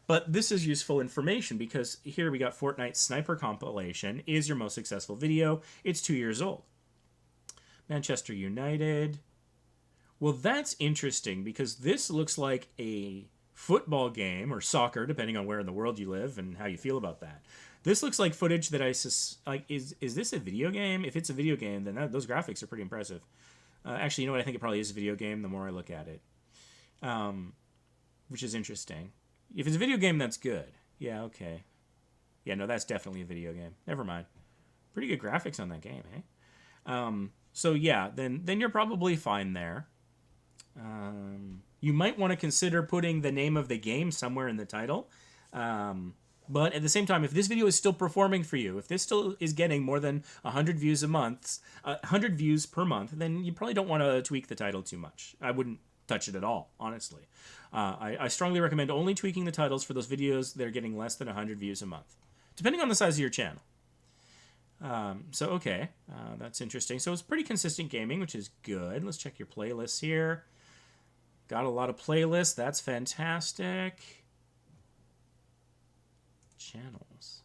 But this is useful information because here we got Fortnite Sniper Compilation is your most successful video. It's 2 years old. Manchester United. Well, that's interesting because this looks like a football game or soccer, depending on where in the world you live and how you feel about that. This looks like footage that is this a video game? If it's a video game, then those graphics are pretty impressive. Actually, you know what? I think it probably is a video game the more I look at it. Which is interesting. If it's a video game, that's good. Yeah, okay. Yeah, no, that's definitely a video game. Never mind. Pretty good graphics on that game, eh? So yeah, then you're probably fine there. You might want to consider putting the name of the game somewhere in the title. But at the same time, if this video is still performing for you, if this still is getting more than 100 views a month, 100 views per month, then you probably don't want to tweak the title too much. I wouldn't touch it at all, honestly. I strongly recommend only tweaking the titles for those videos that are getting less than 100 views a month, depending on the size of your channel. So, okay, that's interesting. So it's pretty consistent gaming, which is good. Let's check your playlists here. Got a lot of playlists. That's fantastic. Channels.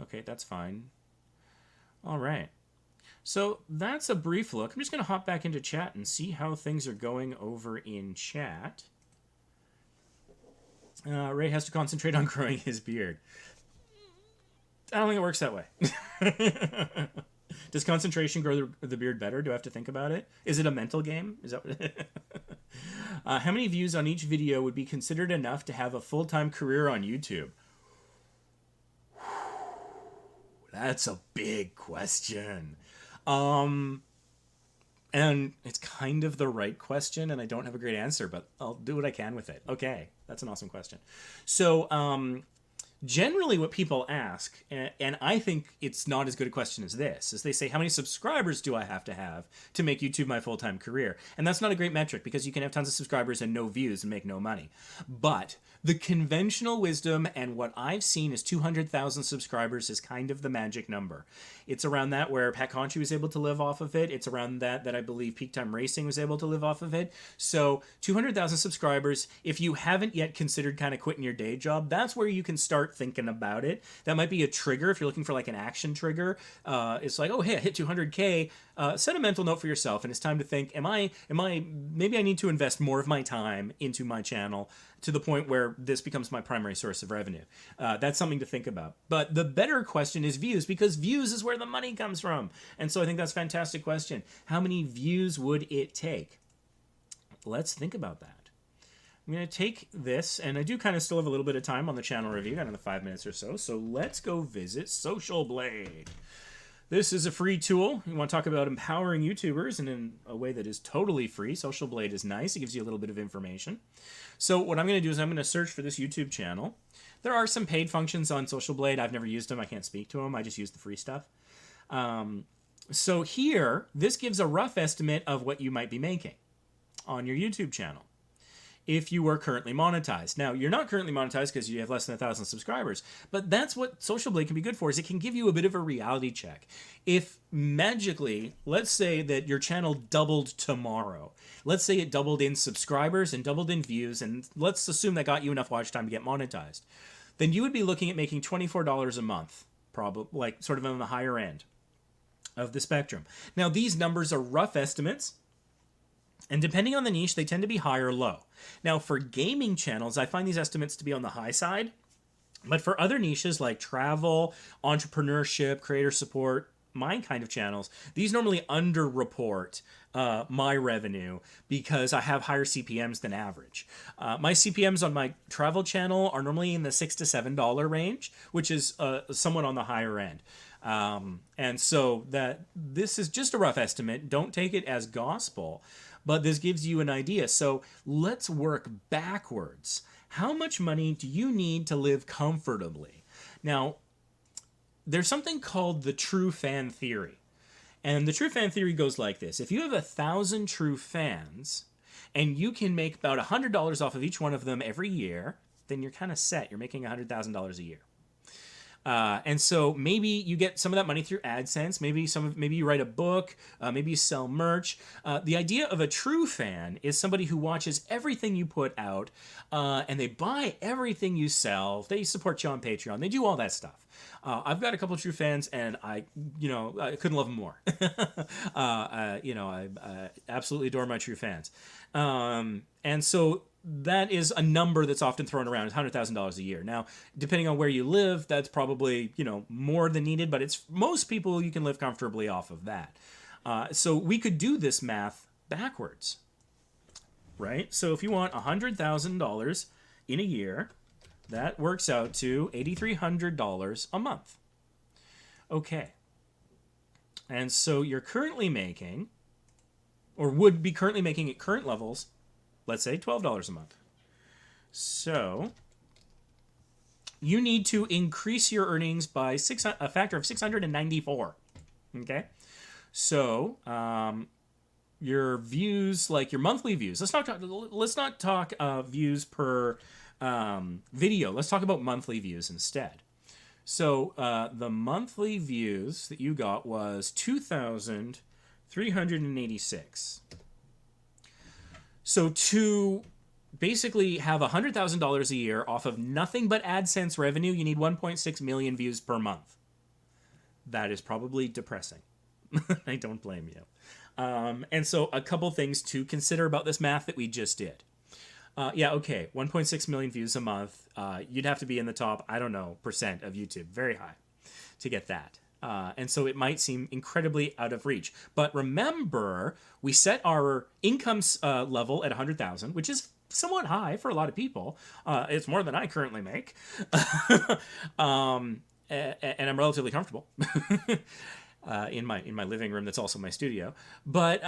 Okay, that's fine. All right. So that's a brief look. I'm just going to hop back into chat and see how things are going over in chat. Ray has to concentrate on growing his beard. I don't think it works that way. Does concentration grow the beard better? Do I have to think about it? Is it a mental game? Is that what how many views on each video would be considered enough to have a full-time career on YouTube? That's a big question. Um, and it's kind of the right question, and I don't have a great answer, but I'll do what I can with it. Okay, that's an awesome question. So, generally what people ask, and I think it's not as good a question as this, is they say, how many subscribers do I have to make YouTube my full-time career? And that's not a great metric, because you can have tons of subscribers and no views and make no money. But the conventional wisdom and what I've seen is 200,000 subscribers is kind of the magic number. It's around that where Pat Conchi was able to live off of it. It's around that I believe Peak Time Racing was able to live off of it. So 200,000 subscribers, if you haven't yet considered kind of quitting your day job, that's where you can start thinking about it. That might be a trigger if you're looking for like an action trigger. It's like, oh, hey, I hit 200K. Set a mental note for yourself, and it's time to think, maybe I need to invest more of my time into my channel to the point where this becomes my primary source of revenue. That's something to think about. But the better question is views, because views is where the money comes from. And so I think that's a fantastic question. How many views would it take? Let's think about that. I'm going to take this, and I do kind of still have a little bit of time on the channel review, got another 5 minutes or so. So let's go visit Social Blade. This is a free tool. You want to talk about empowering YouTubers and in a way that is totally free. Social Blade is nice. It gives you a little bit of information. So what I'm going to do is I'm going to search for this YouTube channel. There are some paid functions on Social Blade. I've never used them. I can't speak to them. I just use the free stuff. So here, this gives a rough estimate of what you might be making on your YouTube channel if you were currently monetized. Now, you're not currently monetized because you have less than 1,000 subscribers, but that's what Social Blade can be good for, is it can give you a bit of a reality check. If magically, let's say that your channel doubled tomorrow, let's say it doubled in subscribers and doubled in views, and let's assume that got you enough watch time to get monetized, then you would be looking at making $24 a month, probably, like sort of on the higher end of the spectrum. Now, these numbers are rough estimates, and depending on the niche, they tend to be high or low. Now, for gaming channels, I find these estimates to be on the high side. But for other niches like travel, entrepreneurship, creator support, my kind of channels, these normally underreport my revenue because I have higher CPMs than average. My CPMs on my travel channel are normally in the $6 to $7 range, which is somewhat on the higher end. And so this is just a rough estimate. Don't take it as gospel, but this gives you an idea. So let's work backwards. How much money do you need to live comfortably? Now, there's something called the true fan theory. And the true fan theory goes like this. If you have 1,000 true fans and you can make about $100 off of each one of them every year, then you're kind of set. You're making $100,000 a year. And so maybe you get some of that money through AdSense. Maybe you write a book. Maybe you sell merch. The idea of a true fan is somebody who watches everything you put out, and they buy everything you sell. They support you on Patreon. They do all that stuff. I've got a couple of true fans, and I couldn't love them more. I absolutely adore my true fans. And so that is a number that's often thrown around, is $100,000 a year. Now, depending on where you live, that's probably, more than needed, but it's most people you can live comfortably off of that. So we could do this math backwards, right? So if you want $100,000 in a year, that works out to $8,300 a month. Okay. And so you're currently making, or would be currently making at current levels, let's say $12 a month. So you need to increase your earnings by a factor of 694. Okay? So your views, like your monthly views, let's not talk views per video. Let's talk about monthly views instead. So the monthly views that you got was 2,386. So to basically have $100,000 a year off of nothing but AdSense revenue, you need 1.6 million views per month. That is probably depressing. I don't blame you. And so a couple things to consider about this math that we just did. 1.6 million views a month. You'd have to be in the top, percent of YouTube. Very high to get that. And so it might seem incredibly out of reach. But remember, we set our income level at 100,000, which is somewhat high for a lot of people. It's more than I currently make. and I'm relatively comfortable in my living room. That's also my studio. But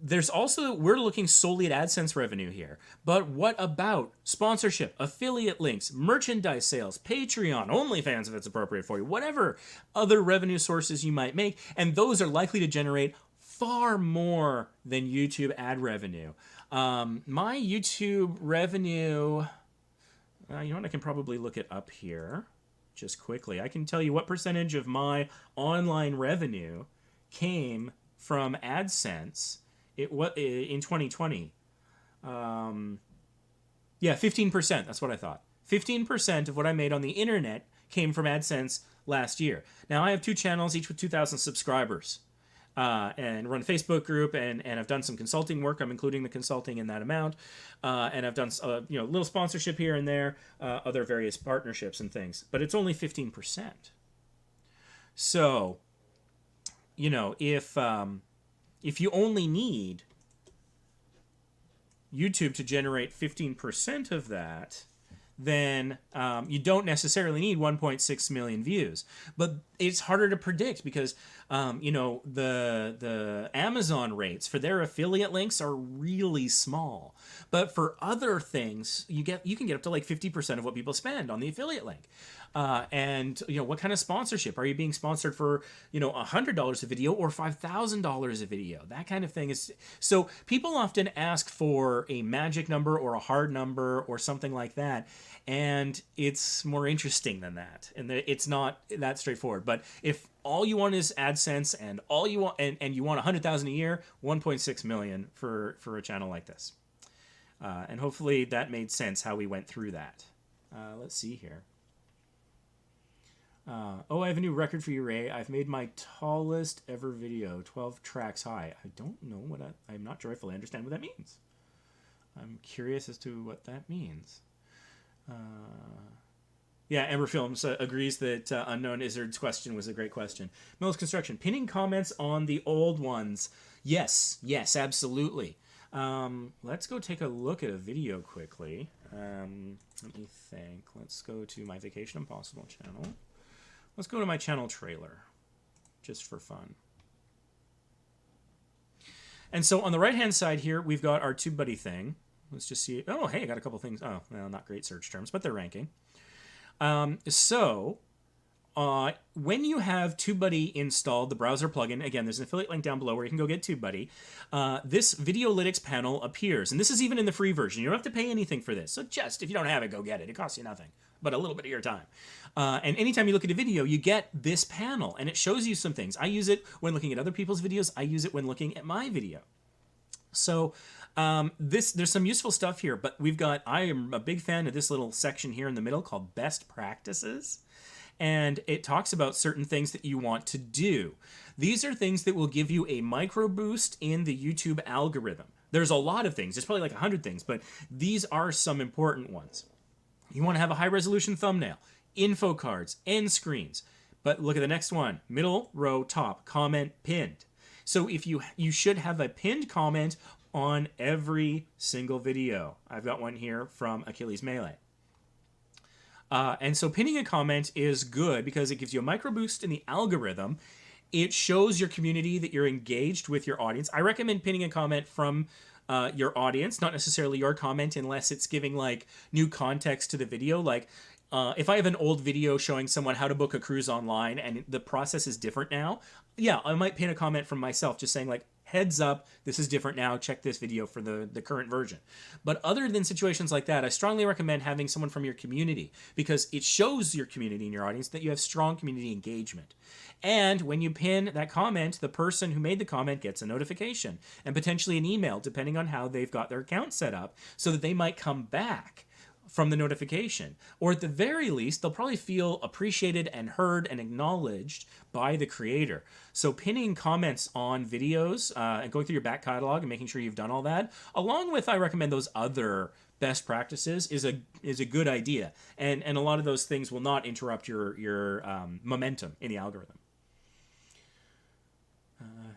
there's also, we're looking solely at AdSense revenue here. But what about sponsorship, affiliate links, merchandise sales, Patreon, OnlyFans if it's appropriate for you, whatever other revenue sources you might make, and those are likely to generate far more than YouTube ad revenue. My YouTube revenue, you know what, I can probably look it up here just quickly. I can tell you what percentage of my online revenue came from AdSense in 2020. Yeah, 15%. That's what I thought. 15% of what I made on the internet came from AdSense last year. Now, I have 2 channels, each with 2,000 subscribers. And run a Facebook group, and I've done some consulting work. I'm including the consulting in that amount. And I've done little sponsorship here and there, other various partnerships and things. But it's only 15%. So, if you only need YouTube to generate 15% of that, then you don't necessarily need 1.6 million views. But it's harder to predict because, the Amazon rates for their affiliate links are really small. But for other things, you can get up to like 50% of what people spend on the affiliate link. And what kind of sponsorship? Are you being sponsored for, $100 a video or $5,000 a video? That kind of thing is. So people often ask for a magic number or a hard number or something like that. And it's more interesting than that. And it's not that straightforward. But if all you want is AdSense and all you want, and you want 100,000 a year, 1.6 million for a channel like this. And hopefully that made sense how we went through that. Let's see here. I have a new record for you, Ray. I've made my tallest ever video, 12 tracks high. I don't know I'm not sure I fully understand what that means. I'm curious as to what that means. Yeah, Ember Films agrees that Unknown Izzard's question was a great question. Mills Construction, pinning comments on the old ones. Yes, absolutely. Let's go take a look at a video quickly. Let me think. Let's go to my Vacation Impossible channel. Let's go to my channel trailer, just for fun. And so on the right-hand side here, we've got our TubeBuddy thing. Let's just see. Oh, hey, I got a couple things. Oh, well, not great search terms, but they're ranking. When you have TubeBuddy installed, the browser plugin, again, there's an affiliate link down below where you can go get TubeBuddy. This Videolytics panel appears, and this is even in the free version. You don't have to pay anything for this. So just, if you don't have it, go get it. It costs you nothing, but a little bit of your time. And anytime you look at a video, you get this panel, and it shows you some things. I use it when looking at other people's videos. I use it when looking at my video. So there's some useful stuff here, but I am a big fan of this little section here in the middle called Best Practices. And it talks about certain things that you want to do. These are things that will give you a micro boost in the YouTube algorithm. There's a lot of things. There's probably like 100 things, but these are some important ones. You want to have a high resolution thumbnail, info cards, end screens. But look at the next one, middle row, top, comment pinned. So if you should have a pinned comment on every single video. I've got one here from Achilles Melee. And so pinning a comment is good because it gives you a micro boost in the algorithm. It shows your community that you're engaged with your audience. I recommend pinning a comment from your audience, not necessarily your comment, unless it's giving like new context to the video. Like if I have an old video showing someone how to book a cruise online and the process is different now, yeah, I might pin a comment from myself just saying like, heads up, this is different now, check this video for the current version. But other than situations like that, I strongly recommend having someone from your community because it shows your community and your audience that you have strong community engagement. And when you pin that comment, the person who made the comment gets a notification and potentially an email, depending on how they've got their account set up, so that they might come back from the notification. Or at the very least, they'll probably feel appreciated and heard and acknowledged by the creator. So pinning comments on videos and going through your back catalog and making sure you've done all that, along with, I recommend those other best practices, is a good idea. And a lot of those things will not interrupt your momentum in the algorithm.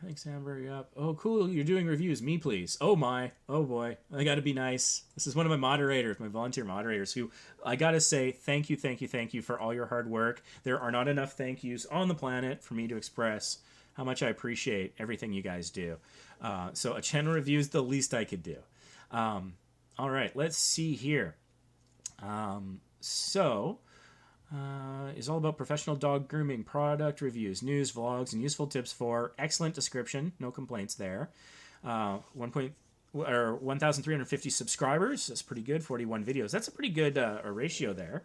Thanks, Amber. Yep. Oh, cool. You're doing reviews. Me, please. Oh, my. Oh, boy. I got to be nice. This is one of my moderators, my volunteer moderators, who I got to say thank you, thank you, thank you for all your hard work. There are not enough thank yous on the planet for me to express how much I appreciate everything you guys do. So a channel review is the least I could do. All right. Let's see here. Is all about professional dog grooming, product reviews, news, vlogs, and useful tips for excellent description. No complaints there. 1,350 subscribers. That's pretty good. 41 videos. That's a pretty good ratio there.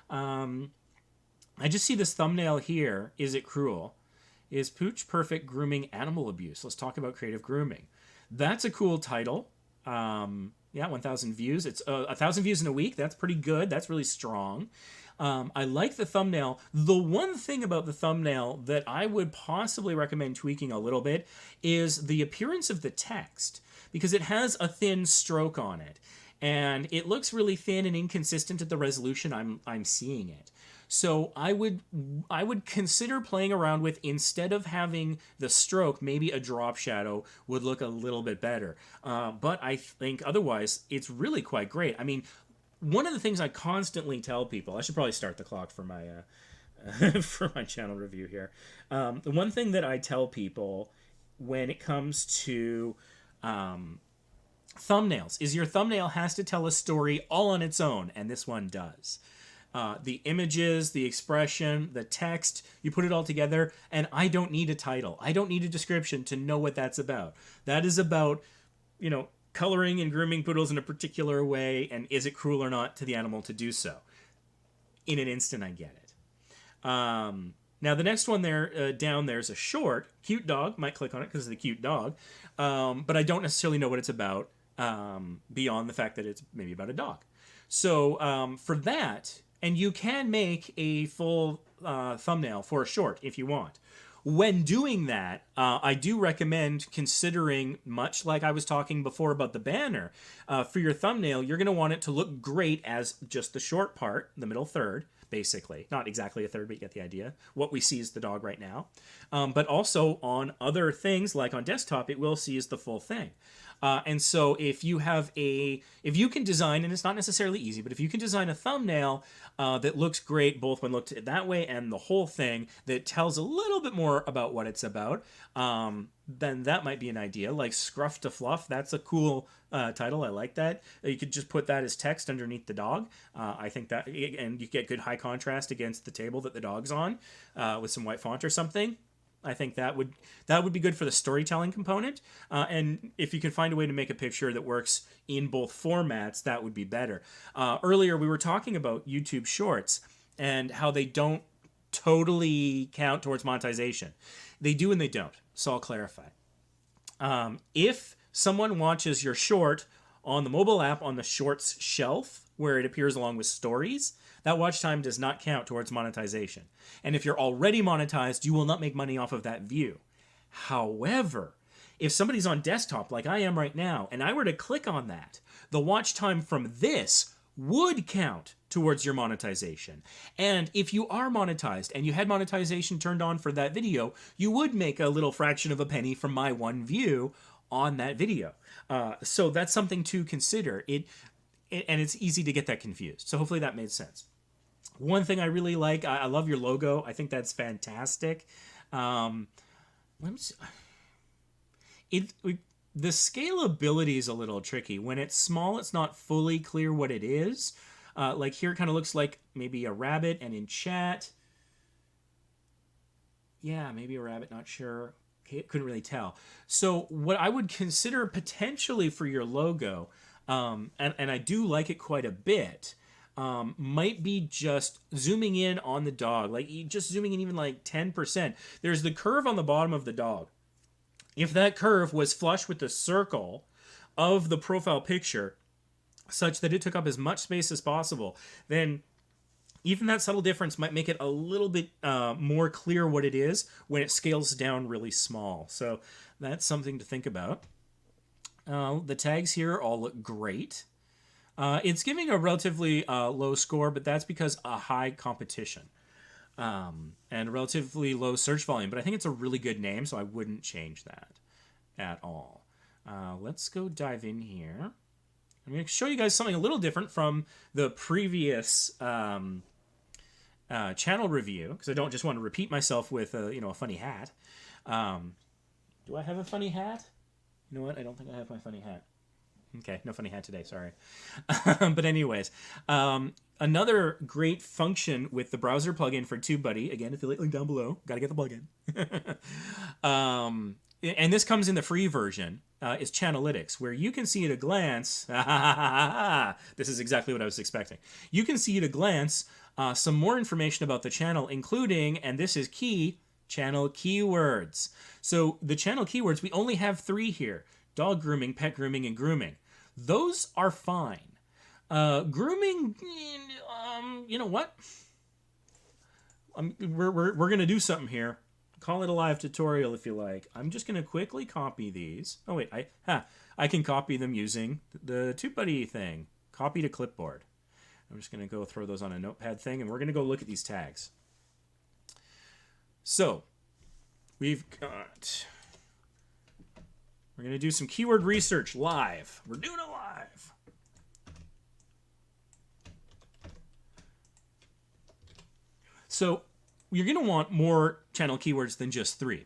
I just see this thumbnail here. Is it cruel? Is Pooch perfect grooming animal abuse? Let's talk about creative grooming. That's a cool title. Yeah, 1,000 views. It's 1,000 views in a week. That's pretty good. That's really strong. I like the thumbnail. The one thing about the thumbnail that I would possibly recommend tweaking a little bit is the appearance of the text, because it has a thin stroke on it, and it looks really thin and inconsistent at the resolution I'm seeing it. So I would consider playing around with, instead of having the stroke, maybe a drop shadow would look a little bit better. But I think otherwise it's really quite great. I mean, one of the things I constantly tell people, I should probably start the clock for my for my channel review here. The one thing that I tell people when it comes to thumbnails is your thumbnail has to tell a story all on its own, and this one does. The images, the expression, the text, you put it all together, and I don't need a title. I don't need a description to know what that's about. That is about, you know, coloring and grooming poodles in a particular way, and is it cruel or not to the animal to do so? In an instant, I get it. Now, the next one there, down there is a short. Cute dog. Might click on it because of the cute dog. But I don't necessarily know what it's about, beyond the fact that it's maybe about a dog. So for that, and you can make a full thumbnail for a short if you want. When doing that, I do recommend considering, much like I was talking before about the banner, for your thumbnail, you're going to want it to look great as just the short part, the middle third, basically. Not exactly a third, but you get the idea. What we see is the dog right now. But also on other things, like on desktop, it will see as the full thing. And so if you can design, and it's not necessarily easy, but if you can design a thumbnail that looks great both when looked at that way and the whole thing, that tells a little bit more about what it's about, then that might be an idea. Like Scruff to Fluff, that's a cool title. I like that. You could just put that as text underneath the dog. I think that, and you get good high contrast against the table that the dog's on, with some white font or something. I think that would be good for the storytelling component. And if you can find a way to make a picture that works in both formats, that would be better. Earlier, we were talking about YouTube Shorts and how they don't totally count towards monetization. They do and they don't. So I'll clarify. If someone watches your short on the mobile app on the Shorts shelf, where it appears along with stories, that watch time does not count towards monetization. And if you're already monetized, you will not make money off of that view. However, if somebody's on desktop like I am right now, and I were to click on that, the watch time from this would count towards your monetization. And if you are monetized and you had monetization turned on for that video, you would make a little fraction of a penny from my one view on that video. So that's something to consider. And it's easy to get that confused. So hopefully that made sense. One thing I really like, I love your logo. I think that's fantastic. The scalability is a little tricky. When it's small, it's not fully clear what it is. Like here, it kind of looks like maybe a rabbit, and in chat, yeah, maybe a rabbit, not sure. Okay, couldn't really tell. So what I would consider potentially for your logo, and I do like it quite a bit, might be just zooming in on the dog, like just zooming in even like 10%. There's the curve on the bottom of the dog. If that curve was flush with the circle of the profile picture, such that it took up as much space as possible, then even that subtle difference might make it a little bit more clear what it is when it scales down really small. So that's something to think about. The tags here all look great. It's giving a relatively low score, but that's because a high competition. and relatively low search volume. But I think it's a really good name, so I wouldn't change that at all. Let's go dive in here. I'm going to show you guys something a little different from the previous channel review, because I don't just want to repeat myself with a funny hat. Do I have a funny hat? You know what? I don't think I have my funny hat. Okay, no funny hat today, sorry. But anyways, another great function with the browser plugin for TubeBuddy, again, affiliate link down below, gotta get the plugin. And this comes in the free version, is Channelytics, where you can see at a glance, this is exactly what I was expecting. You can see at a glance some more information about the channel, including, and this is key, channel keywords. So the channel keywords, we only have 3 here: dog grooming, pet grooming, and grooming. Those are fine. Grooming, you know what? We're going to do something here. Call it a live tutorial if you like. I'm just going to quickly copy these. Oh, wait. I can copy them using the TubeBuddy thing. Copy to clipboard. I'm just going to go throw those on a notepad thing, and we're going to go look at these tags. So, we've got... We're going to do some keyword research live. We're doing it live. So you're going to want more channel keywords than just 3.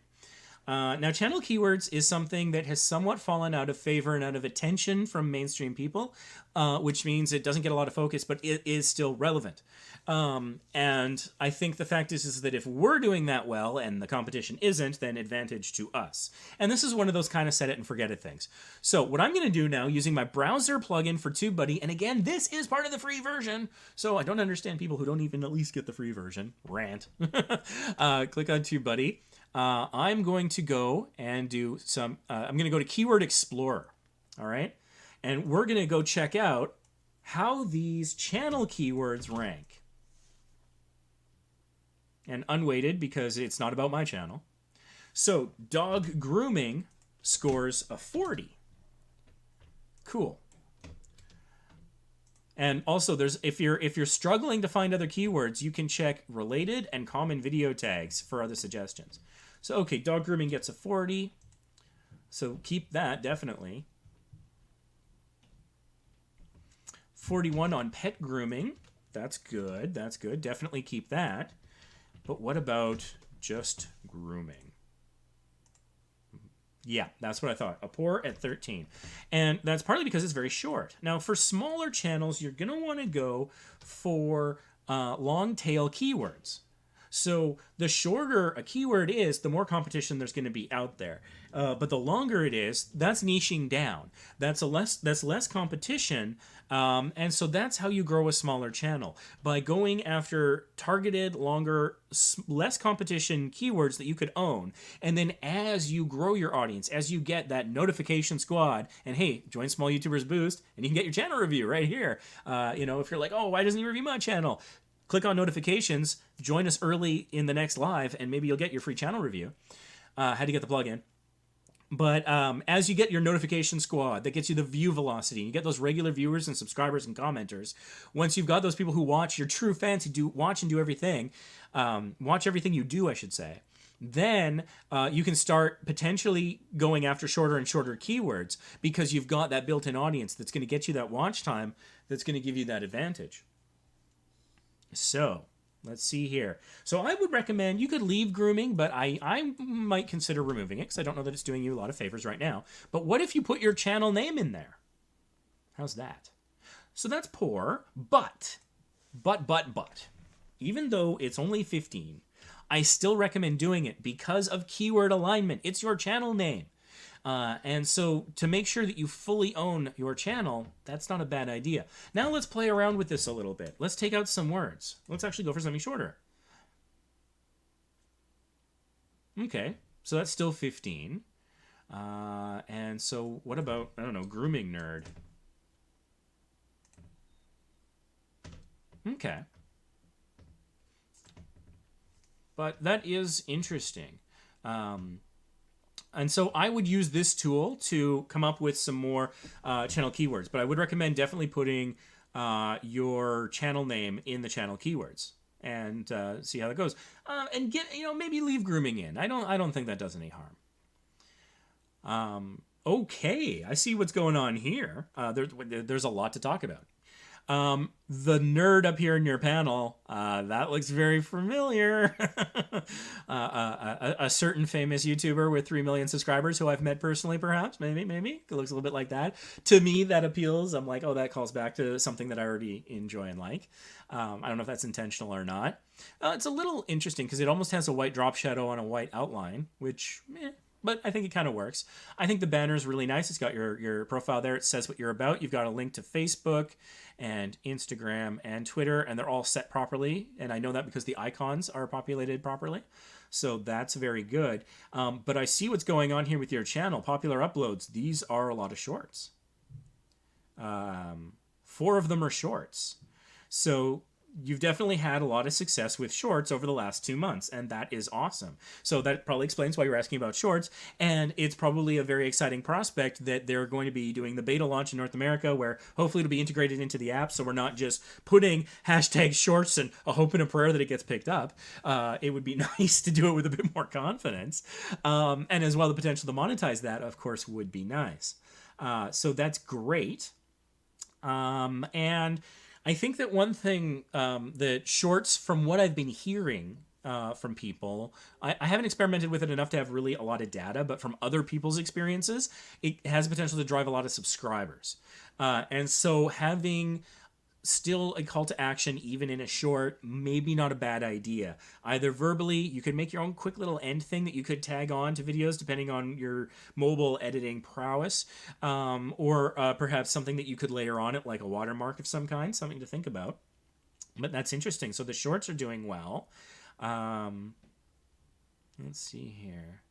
Now, channel keywords is something that has somewhat fallen out of favor and out of attention from mainstream people, which means it doesn't get a lot of focus, but it is still relevant. And I think the fact is that if we're doing that well and the competition isn't, then advantage to us. And this is one of those kind of set it and forget it things. So what I'm going to do now, using my browser plugin for TubeBuddy, and again, this is part of the free version, so I don't understand people who don't even at least get the free version. Rant. Click on TubeBuddy. I'm going to go and do some, I'm going to go to Keyword Explorer, all right? And we're going to go check out how these channel keywords rank. And unweighted, because it's not about my channel. So, dog grooming scores a 40. Cool. And also, if you're struggling to find other keywords, you can check related and common video tags for other suggestions. So, okay, dog grooming gets a 40. So keep that, definitely. 41 on pet grooming. That's good. That's good. Definitely keep that. But what about just grooming? Yeah, that's what I thought. A poor at 13. And that's partly because it's very short. Now, for smaller channels, you're going to want to go for long tail keywords. So the shorter a keyword is, the more competition there's going to be out there. But the longer it is, that's niching down. That's less competition. And so that's how you grow a smaller channel, by going after targeted, longer, less competition keywords that you could own. And then as you grow your audience, as you get that notification squad, and hey, join Small YouTubers Boost, and you can get your channel review right here. If you're like, oh, why doesn't he review my channel? Click on notifications, join us early in the next live, and maybe you'll get your free channel review. How to get the plugin. But as you get your notification squad, that gets you the view velocity. You get those regular viewers and subscribers and commenters. Once you've got those people who watch, your true fans who watch and do everything, watch everything you do, I should say, then you can start potentially going after shorter and shorter keywords, because you've got that built-in audience that's going to get you that watch time, that's going to give you that advantage. So, let's see here. So I would recommend, you could leave grooming, but I might consider removing it, because I don't know that it's doing you a lot of favors right now. But what if you put your channel name in there? How's that? So that's poor, but, even though it's only 15, I still recommend doing it because of keyword alignment. It's your channel name. And so to make sure that you fully own your channel, that's not a bad idea. Now let's play around with this a little bit. Let's take out some words. Let's actually go for something shorter. Okay, so that's still 15. And so what about, I don't know, grooming nerd? Okay. But that is interesting. And so I would use this tool to come up with some more channel keywords. But I would recommend definitely putting your channel name in the channel keywords. and see how that goes. And get, maybe leave grooming in. I don't think that does any harm. Okay, I see what's going on here. There's a lot to talk about. The nerd up here in your panel, that looks very familiar. A certain famous YouTuber with 3 million subscribers who I've met personally, perhaps, maybe. It looks a little bit like that. To me, that appeals. I'm like, oh, that calls back to something that I already enjoy and like. I don't know if that's intentional or not. It's a little interesting because it almost has a white drop shadow on a white outline, which, but I think it kind of works. I think the banner is really nice. It's got your profile there. It says what you're about. You've got a link to Facebook and Instagram and Twitter, and they're all set properly. And I know that because the icons are populated properly. So that's very good. But I see what's going on here with your channel. Popular uploads. These are a lot of shorts. 4 of them are shorts. So you've definitely had a lot of success with shorts over the last 2 months, and that is awesome. So that probably explains why you're asking about shorts, and it's probably a very exciting prospect that they're going to be doing the beta launch in North America, where hopefully it'll be integrated into the app, so we're not just putting hashtag shorts and a hope and a prayer that it gets picked up. It would be nice to do it with a bit more confidence, and as well the potential to monetize that, of course, would be nice. So that's great. And I think that one thing that shorts, from what I've been hearing from people, I haven't experimented with it enough to have really a lot of data, but from other people's experiences, it has potential to drive a lot of subscribers. And so having still a call to action, even in a short, maybe not a bad idea. Either verbally, you could make your own quick little end thing that you could tag on to videos depending on your mobile editing prowess, or perhaps something that you could layer on it, like a watermark of some kind, something to think about. But that's interesting. So the shorts are doing well. Let's see here.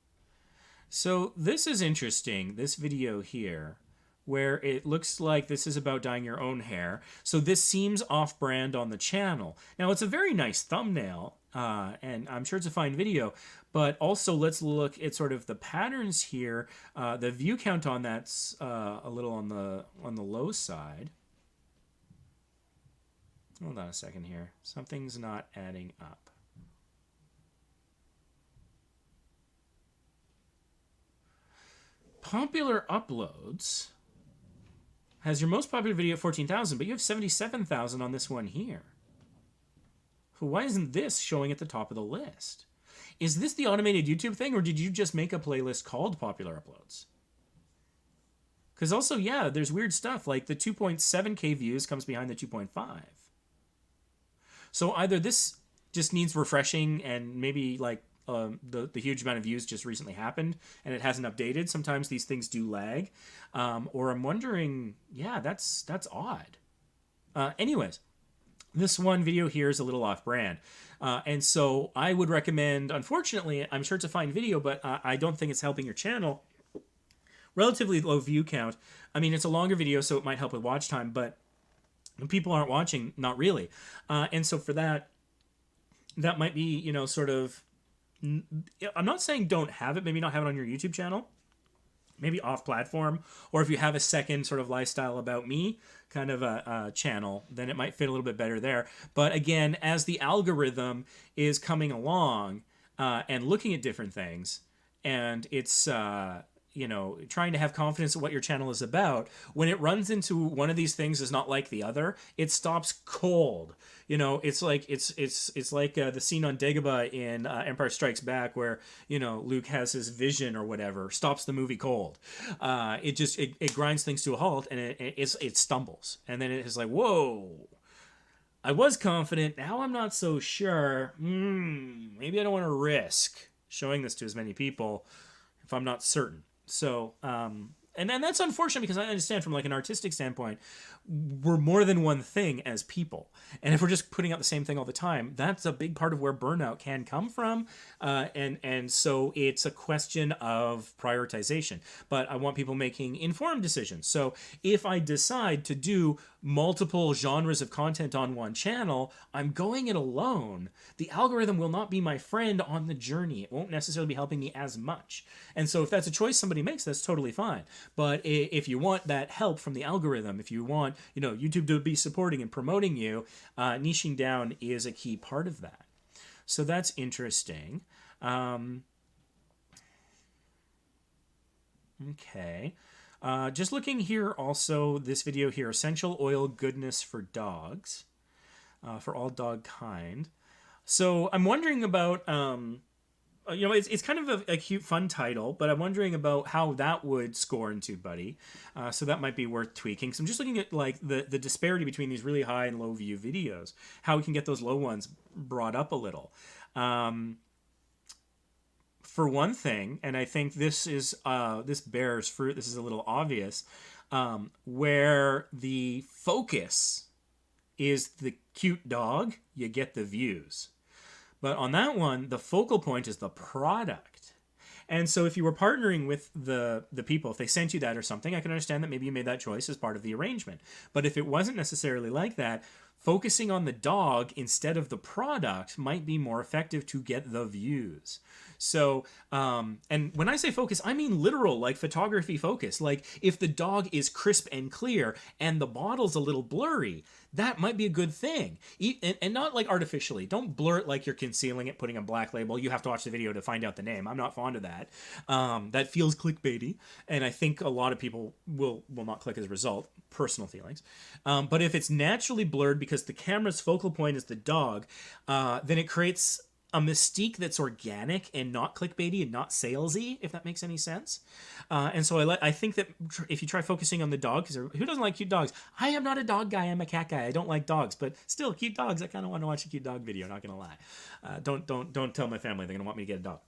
So this is interesting, this video here, where it looks like this is about dyeing your own hair. So this seems off-brand on the channel. Now, it's a very nice thumbnail, and I'm sure it's a fine video, but also let's look at sort of the patterns here. The view count on that's a little on the low side. Hold on a second here. Something's not adding up. Popular uploads has your most popular video at 14,000, but you have 77,000 on this one here. So why isn't this showing at the top of the list? Is this the automated YouTube thing, or did you just make a playlist called Popular Uploads? Because also, yeah, there's weird stuff, like the 2.7K views comes behind the 2.5. So either this just needs refreshing, and maybe like the huge amount of views just recently happened and it hasn't updated. Sometimes these things do lag. Or I'm wondering, yeah, that's odd. Anyways, this one video here is a little off-brand. And so I would recommend, unfortunately, I'm sure it's a fine video, but I don't think it's helping your channel. Relatively low view count. I mean, it's a longer video, so it might help with watch time, but when people aren't watching, not really. And so for that might be, you know, sort of, I'm not saying don't have it, maybe not have it on your YouTube channel, maybe off platform, or if you have a second sort of lifestyle about me kind of a channel, then it might fit a little bit better there. But again, as the algorithm is coming along and looking at different things, and it's you know, trying to have confidence in what your channel is about, when it runs into one of these things is not like the other, it stops cold. You know, it's like it's like the scene on Dagobah in Empire Strikes Back, where, you know, Luke has his vision or whatever, stops the movie cold. It grinds things to a halt, and it stumbles, and then it's like, whoa, I was confident, now I'm not so sure. Maybe I don't want to risk showing this to as many people if I'm not certain. So, and then that's unfortunate, because I understand from like an artistic standpoint, we're more than one thing as people. And if we're just putting out the same thing all the time, that's a big part of where burnout can come from. And so it's a question of prioritization. But I want people making informed decisions. So if I decide to do multiple genres of content on one channel, I'm going it alone. The algorithm will not be my friend on the journey. It won't necessarily be helping me as much. And so if that's a choice somebody makes, that's totally fine. But if you want that help from the algorithm, if you want, you know, YouTube to be supporting and promoting you, niching down is a key part of that. So that's interesting. Okay. Just looking here also, this video here, essential oil goodness for dogs, for all dog kind. So I'm wondering about, you know, it's kind of a cute, fun title, but I'm wondering about how that would score in TubeBuddy. So that might be worth tweaking. So I'm just looking at like the disparity between these really high and low view videos, how we can get those low ones brought up a little. For one thing, and I think this is this bears fruit. This is a little obvious, where the focus is the cute dog, you get the views. But on that one, the focal point is the product. And so if you were partnering with the people, if they sent you that or something, I can understand that maybe you made that choice as part of the arrangement. But if it wasn't necessarily like that, focusing on the dog instead of the product might be more effective to get the views. So, and when I say focus, I mean literal, like photography focus. Like if the dog is crisp and clear and the bottle's a little blurry, that might be a good thing. And not like artificially. Don't blur it like you're concealing it, putting a black label. You have to watch the video to find out the name. I'm not fond of that. That feels clickbaity. And I think a lot of people will not click as a result. Personal feelings. But if it's naturally blurred because the camera's focal point is the dog, then it creates a mystique that's organic and not clickbaity and not salesy, if that makes any sense. And so I think that if you try focusing on the dog, because who doesn't like cute dogs? I am not a dog guy. I'm a cat guy. I don't like dogs, but still, cute dogs. I kind of want to watch a cute dog video. Not gonna lie. Don't tell my family they're gonna want me to get a dog.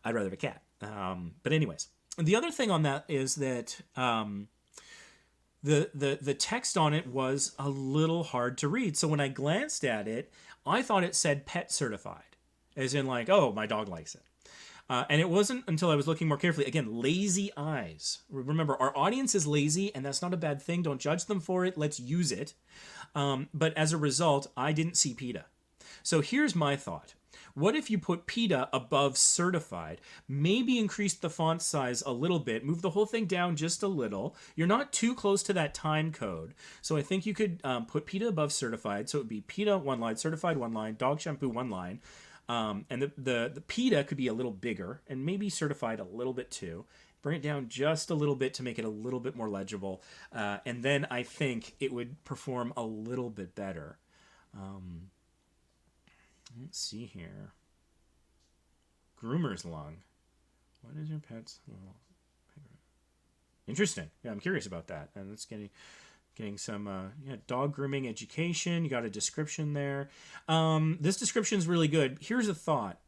I'd rather have a cat. But anyways, the other thing on that is that the text on it was a little hard to read. So when I glanced at it, I thought it said pet certified, as in like, oh, my dog likes it. And it wasn't until I was looking more carefully. Again, lazy eyes. Remember, our audience is lazy, and that's not a bad thing. Don't judge them for it. Let's use it. But as a result, I didn't see PETA. So here's my thought. What if you put PETA above certified, maybe increase the font size a little bit, move the whole thing down just a little. You're not too close to that time code. So I think you could put PETA above certified. So it would be PETA one line, certified one line, dog shampoo one line. And the PETA could be a little bigger and maybe certified a little bit too. Bring it down just a little bit to make it a little bit more legible. And then I think it would perform a little bit better. Let's see here. Groomer's lung. What is your pet's? Interesting. Yeah, I'm curious about that. And it's getting some dog grooming education. You got a description there. This description is really good. Here's a thought.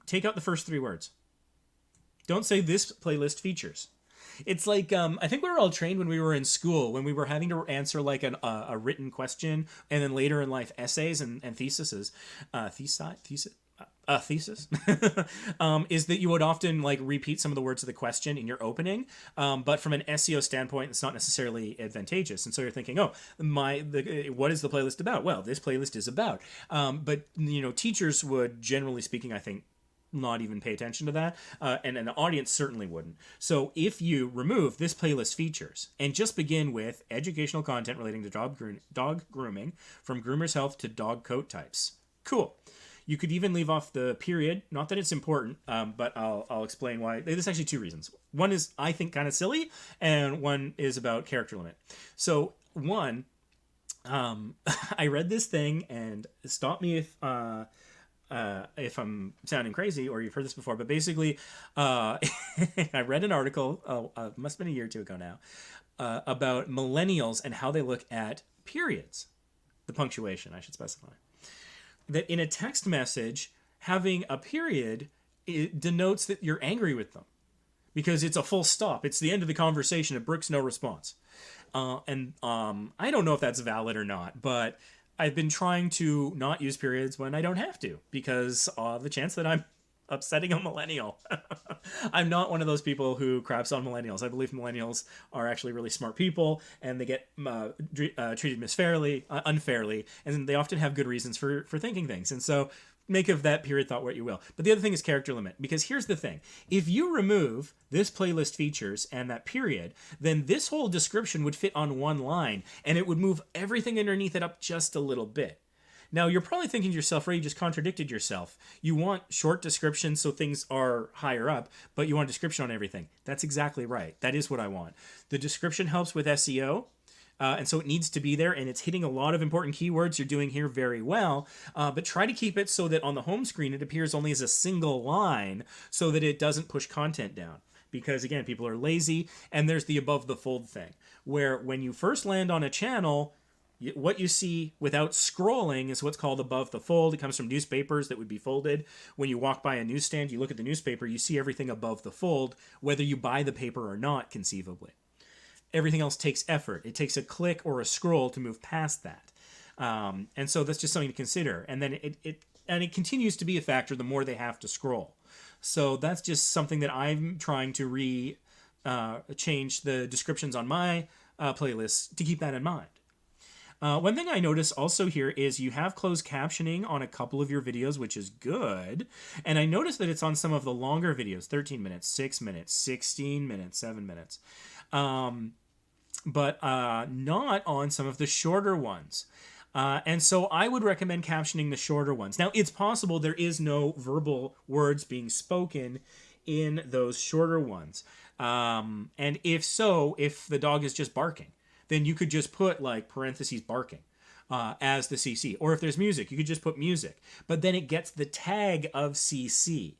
Take out the first 3 words. Don't say this playlist features. It's like, I think we were all trained when we were in school, when we were having to answer like a written question, and then later in life essays and theses, thesis, is that you would often like repeat some of the words of the question in your opening, but from an SEO standpoint, it's not necessarily advantageous. And so you're thinking, oh, what is the playlist about? Well, this playlist is about, but you know, teachers would, generally speaking, I think, not even pay attention to that, and an audience certainly wouldn't. So if you remove this playlist features and just begin with educational content relating to dog grooming, from groomer's health to dog coat types, cool. You could even leave off the period. Not that it's important, but I'll explain why. There's actually 2 reasons. One is, I think, kind of silly, and one is about character limit. So one, I read this thing, and stop me if I'm sounding crazy or you've heard this before, but basically, I read an article, must have been a year or 2 ago now, about millennials and how they look at periods. The punctuation, I should specify. That in a text message, having a period, it denotes that you're angry with them because it's a full stop. It's the end of the conversation. It brooks no response. And I don't know if that's valid or not, but I've been trying to not use periods when I don't have to, because the chance that I'm upsetting a millennial. I'm not one of those people who craps on millennials. I believe millennials are actually really smart people, and they get treated unfairly, and they often have good reasons for thinking things. And so make of that period thought what you will. But the other thing is character limit, because here's the thing. If you remove this playlist features and that period, then this whole description would fit on one line, and it would move everything underneath it up just a little bit. Now, you're probably thinking to yourself, Ray, you just contradicted yourself. You want short descriptions so things are higher up, but you want a description on everything. That's exactly right. That is what I want. The description helps with SEO, and so it needs to be there, and it's hitting a lot of important keywords. You're doing here very well, but try to keep it so that on the home screen it appears only as a single line so that it doesn't push content down. Because, again, people are lazy, and there's the above the fold thing, where when you first land on a channel, what you see without scrolling is what's called above the fold. It comes from newspapers that would be folded. When you walk by a newsstand, you look at the newspaper, you see everything above the fold, whether you buy the paper or not, conceivably. Everything else takes effort. It takes a click or a scroll to move past that. And so that's just something to consider. And then it continues to be a factor the more they have to scroll. So that's just something that I'm trying to change the descriptions on my playlists to keep that in mind. One thing I notice also here is you have closed captioning on a couple of your videos, which is good. And I notice that it's on some of the longer videos, 13 minutes, 6 minutes, 16 minutes, 7 minutes. But not on some of the shorter ones. And so I would recommend captioning the shorter ones. Now, it's possible there is no verbal words being spoken in those shorter ones. And if so, if the dog is just barking, then you could just put like parentheses barking as the CC. Or if there's music, you could just put music. But then it gets the tag of CC.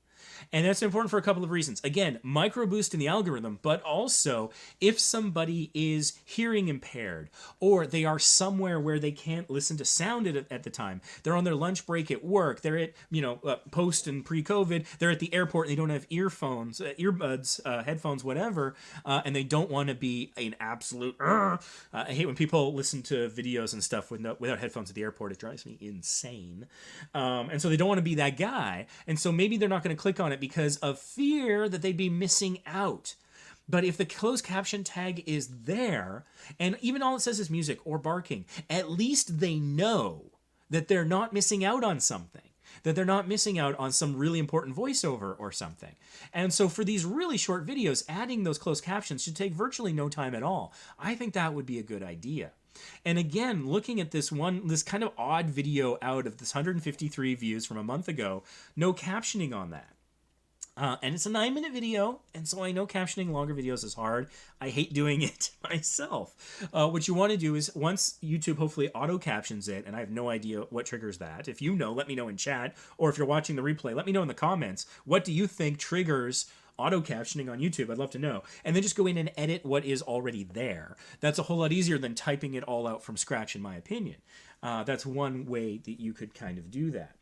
And that's important for a couple of reasons. Again, micro boost in the algorithm, but also if somebody is hearing impaired or they are somewhere where they can't listen to sound at the time, they're on their lunch break at work, they're at, post and pre-COVID, they're at the airport and they don't have earphones, earbuds, headphones, whatever, and they don't want to be an absolute, I hate when people listen to videos and stuff without headphones at the airport. It drives me insane. And so they don't want to be that guy. And so maybe they're not going to click on it because of fear that they'd be missing out. But if the closed caption tag is there, and even all it says is music or barking, at least they know that they're not missing out on something, that they're not missing out on some really important voiceover or something. And so for these really short videos, adding those closed captions should take virtually no time at all. I think that would be a good idea. And again, looking at this kind of odd video out of this 153 views from a month ago, no captioning on that. And it's a 9-minute video, and so I know captioning longer videos is hard. I hate doing it myself. What you want to do is, once YouTube hopefully auto-captions it, and I have no idea what triggers that. If you know, let me know in chat, or if you're watching the replay, let me know in the comments. What do you think triggers auto-captioning on YouTube? I'd love to know. And then just go in and edit what is already there. That's a whole lot easier than typing it all out from scratch, in my opinion. That's one way that you could kind of do that.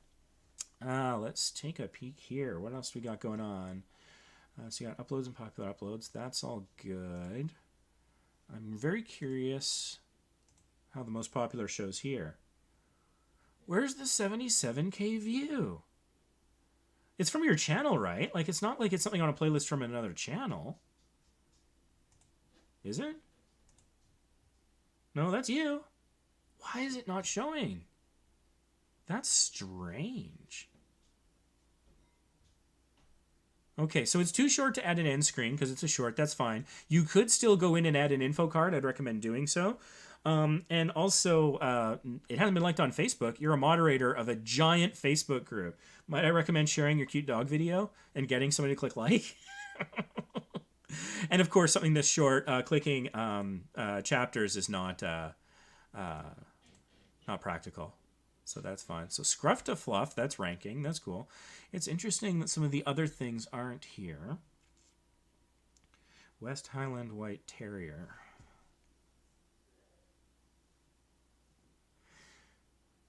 Let's take a peek here. What else do we got going on? So you got uploads and popular uploads. That's all good. I'm very curious how the most popular shows here. Where's the 77K view? It's from your channel, right? Like, it's not like it's something on a playlist from another channel. Is it? No, that's you. Why is it not showing? That's strange. Okay, so it's too short to add an end screen because it's a short. That's fine. You could still go in and add an info card. I'd recommend doing so. And also, it hasn't been liked on Facebook. You're a moderator of a giant Facebook group. Might I recommend sharing your cute dog video and getting somebody to click like? And of course, something this short, clicking chapters is not practical. So that's fine. So Scruff to Fluff, that's ranking. That's cool. It's interesting that some of the other things aren't here. West Highland White Terrier.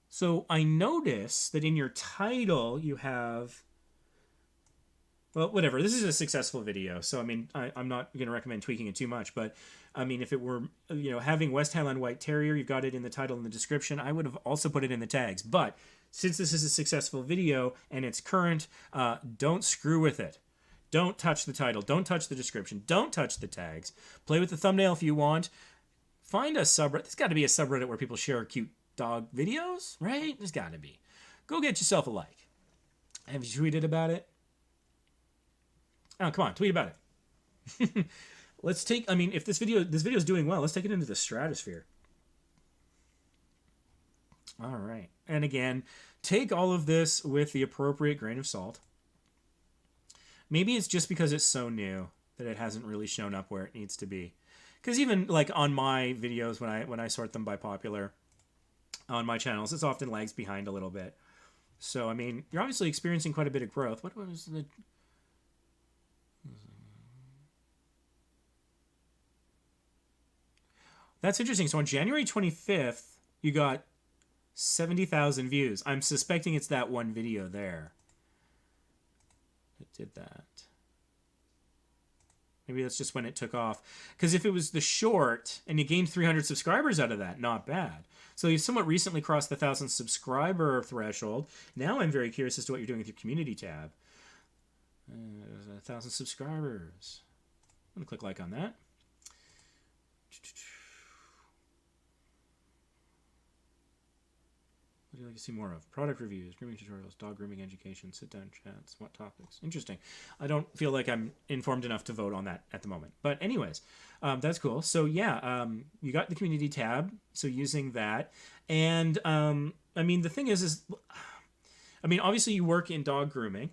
So I notice that in your title you have, well, whatever. This is a successful video, so I mean, I'm not going to recommend tweaking it too much, but I mean, if it were, having West Highland White Terrier, you've got it in the title and the description, I would have also put it in the tags. But since this is a successful video and it's current, don't screw with it. Don't touch the title. Don't touch the description. Don't touch the tags. Play with the thumbnail if you want. Find a subreddit. There's got to be a subreddit where people share cute dog videos, right? There's got to be. Go get yourself a like. Have you tweeted about it? Oh, come on, tweet about it. Let's take, I mean, if this video is doing well, let's take it into the stratosphere. All right. And again, take all of this with the appropriate grain of salt. Maybe it's just because it's so new that it hasn't really shown up where it needs to be. Because even like on my videos, when I sort them by popular on my channels, it's often lags behind a little bit. So, I mean, you're obviously experiencing quite a bit of growth. What was the... That's interesting. So on January 25th, you got 70,000 views. I'm suspecting it's that one video there that did that. Maybe that's just when it took off. Because if it was the short and you gained 300 subscribers out of that, not bad. So you've somewhat recently crossed the 1,000 subscriber threshold. Now I'm very curious as to what you're doing with your community tab. 1,000 subscribers. I'm going to click like on that. What do you like to see more of? Product reviews, grooming tutorials, dog grooming education, sit-down chats, what topics? Interesting. I don't feel like I'm informed enough to vote on that at the moment. But anyways, that's cool. So yeah, you got the community tab, so using that. And I mean, the thing is, I mean, obviously you work in dog grooming.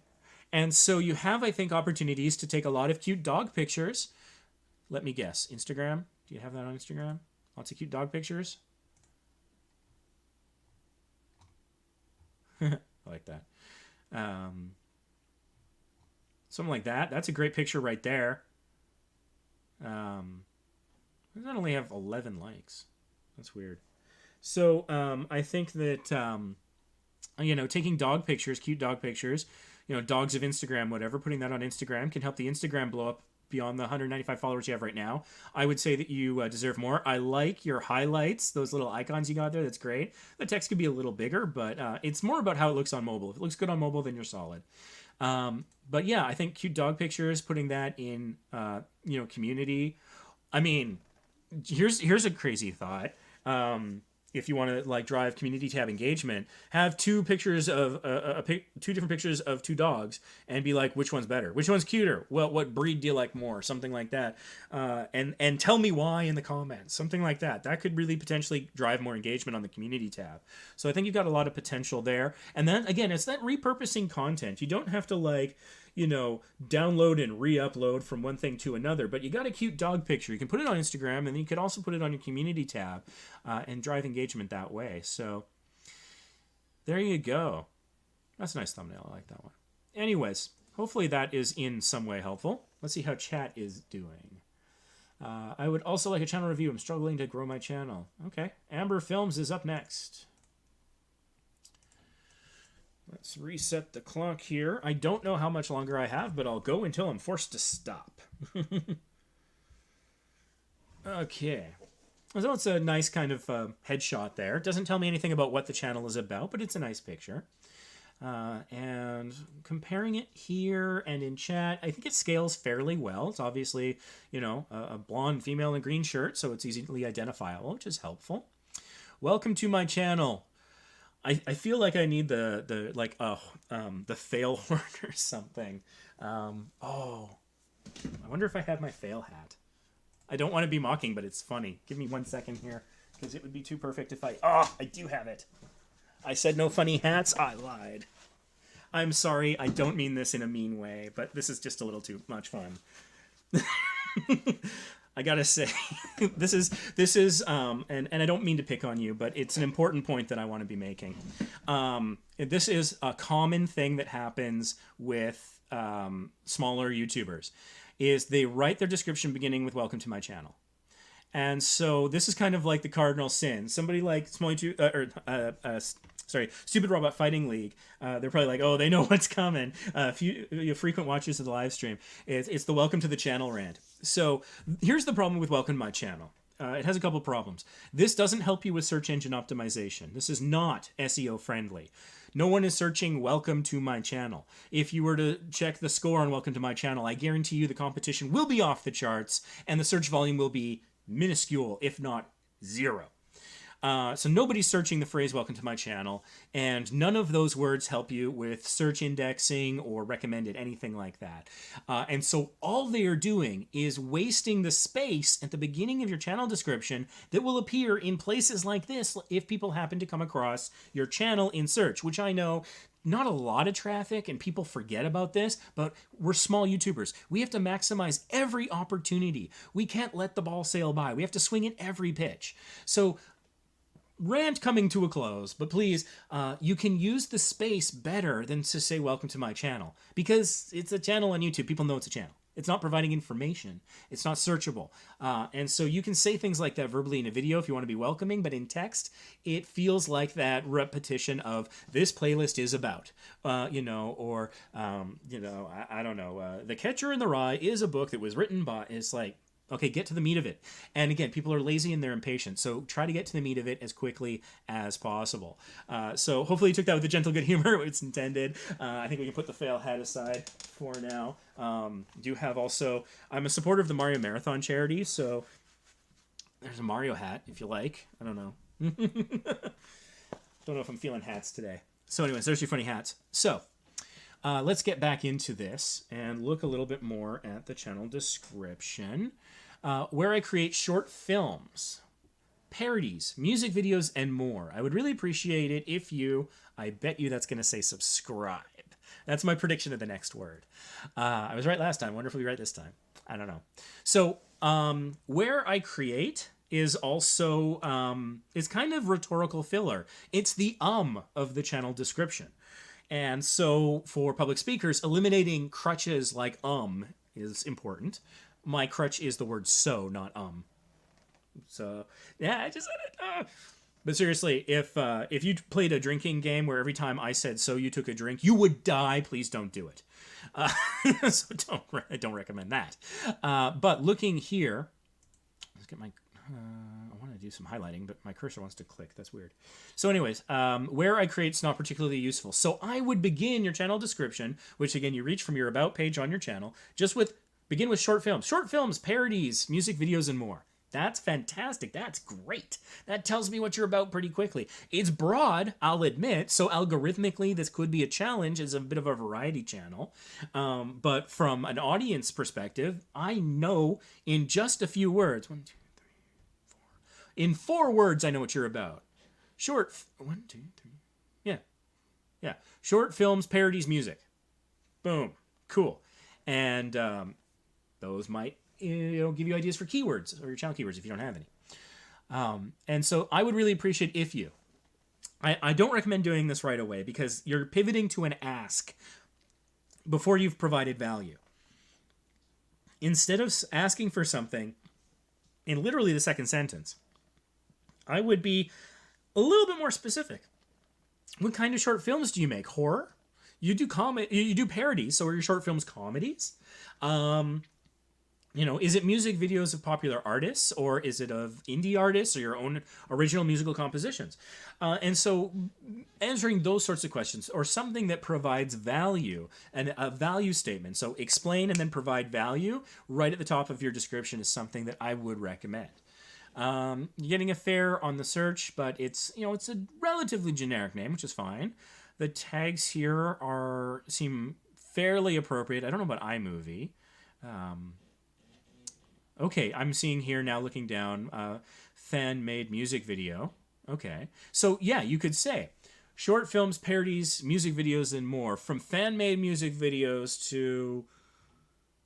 And so you have, I think, opportunities to take a lot of cute dog pictures. Let me guess, Instagram? Do you have that on Instagram? Lots of cute dog pictures? I like that. Something like that. That's a great picture right there. I only have 11 likes. That's weird. So I think that, you know, taking dog pictures, cute dog pictures, you know, dogs of Instagram, whatever, putting that on Instagram can help the Instagram blow up beyond the 195 followers you have right now. I would say that you deserve more. I like your highlights, those little icons you got there. That's great. The text could be a little bigger, but it's more about how it looks on mobile. If it looks good on mobile, then you're solid. But yeah, I think cute dog pictures, putting that in, you know, community. I mean, here's a crazy thought. If you want to like drive community tab engagement, have two pictures of two different pictures of two dogs and be like, which one's better? Which one's cuter? Well, what breed do you like more? Something like that. And tell me why in the comments. Something like that. That could really potentially drive more engagement on the community tab. So I think you've got a lot of potential there. And then again, it's that repurposing content. You don't have to like, you know, download and re-upload from one thing to another, but you got a cute dog picture. You can put it on Instagram, and then you could also put it on your community tab and drive engagement that way. So there you go. That's a nice thumbnail. I like that one. Anyways, hopefully that is in some way helpful. Let's see how chat is doing. I would also like a channel review. I'm struggling to grow my channel. Okay. Amber Films is up next. Let's reset the clock here. I don't know how much longer I have, but I'll go until I'm forced to stop. Okay. So it's a nice kind of headshot there. It doesn't tell me anything about what the channel is about, but it's a nice picture. And comparing it here and in chat, I think it scales fairly well. It's obviously, you know, a blonde female in a green shirt, so it's easily identifiable, which is helpful. Welcome to my channel. I feel like I need the fail horn or something. Oh, I wonder if I have my fail hat. I don't want to be mocking, but it's funny. Give me 1 second here, because it would be too perfect if I... Oh, I do have it. I said no funny hats. I lied. I'm sorry. I don't mean this in a mean way, but this is just a little too much fun. I gotta say, this is, and I don't mean to pick on you, but it's an important point that I want to be making. This is a common thing that happens with smaller YouTubers, is they write their description beginning with "Welcome to my channel," and so this is kind of like the cardinal sin. Somebody like Stupid Robot Fighting League, they're probably like, oh, they know what's coming. If you frequent watchers of the live stream, it's the welcome to the channel rant. So here's the problem with welcome to my channel. It has a couple problems. This doesn't help you with search engine optimization. This is not SEO friendly. No one is searching welcome to my channel. If you were to check the score on welcome to my channel, I guarantee you the competition will be off the charts and the search volume will be minuscule, if not zero. So nobody's searching the phrase "welcome to my channel," and none of those words help you with search indexing or recommended, anything like that. And so all they are doing is wasting the space at the beginning of your channel description that will appear in places like this if people happen to come across your channel in search, which I know not a lot of traffic and people forget about this, but we're small YouTubers. We have to maximize every opportunity. We can't let the ball sail by. We have to swing it every pitch. So rant coming to a close, but please, you can use the space better than to say welcome to my channel, because it's a channel on YouTube. People know it's a channel. It's not providing information. It's not searchable. And so you can say things like that verbally in a video if you want to be welcoming, but in text, it feels like that repetition of this playlist is about, you know, or, you know, I don't know. The Catcher in the Rye is a book that was written by, it's like, okay, get to the meat of it. And again, people are lazy and they're impatient. So try to get to the meat of it as quickly as possible. So hopefully you took that with a gentle good humor. It's intended. I think we can put the fail hat aside for now. Do have also, I'm a supporter of the Mario Marathon charity. So there's a Mario hat if you like. I don't know. Don't know if I'm feeling hats today. So anyways, there's your funny hats. So let's get back into this and look a little bit more at the channel description, where I create short films, parodies, music videos, and more. I would really appreciate it if you, I bet you that's going to say subscribe. That's my prediction of the next word. I was right last time. Wonder if we'll be right this time. I don't know. So where I create is also, is kind of rhetorical filler. It's the of the channel description. And so for public speakers, eliminating crutches like is important. My crutch is the word so, not So yeah, I just said it. But seriously, if you played a drinking game where every time I said so you took a drink, you would die, please don't do it. So I don't recommend that. But looking here, let's get my... I want to do some highlighting, but my cursor wants to click. That's weird. So anyways, where I create is not particularly useful. So I would begin your channel description, which again, you reach from your about page on your channel, just with, begin with short films. Short films, parodies, music videos, and more. That's fantastic. That's great. That tells me what you're about pretty quickly. It's broad, I'll admit, so algorithmically this could be a challenge as a bit of a variety channel. But from an audience perspective, I know in just a few words, in 4 words, I know what you're about. Short, 1, 2, 3, yeah. Short films, parodies, music. Boom, cool. And those might, give you ideas for keywords or your channel keywords if you don't have any. And so I would really appreciate if you, I don't recommend doing this right away because you're pivoting to an ask before you've provided value. Instead of asking for something in literally the second sentence, I would be a little bit more specific. What kind of short films do you make? Horror? You do you do parodies, so are your short films comedies? Is it music videos of popular artists, or is it of indie artists, or your own original musical compositions? And so answering those sorts of questions, or something that provides value, and a value statement. So explain and then provide value right at the top of your description is something that I would recommend. You're getting a fair on the search, but it's a relatively generic name, which is fine. The tags here seem fairly appropriate. I don't know about iMovie. Okay, I'm seeing here now, looking down, fan-made music video. Okay, so yeah, you could say short films, parodies, music videos, and more. From fan-made music videos to,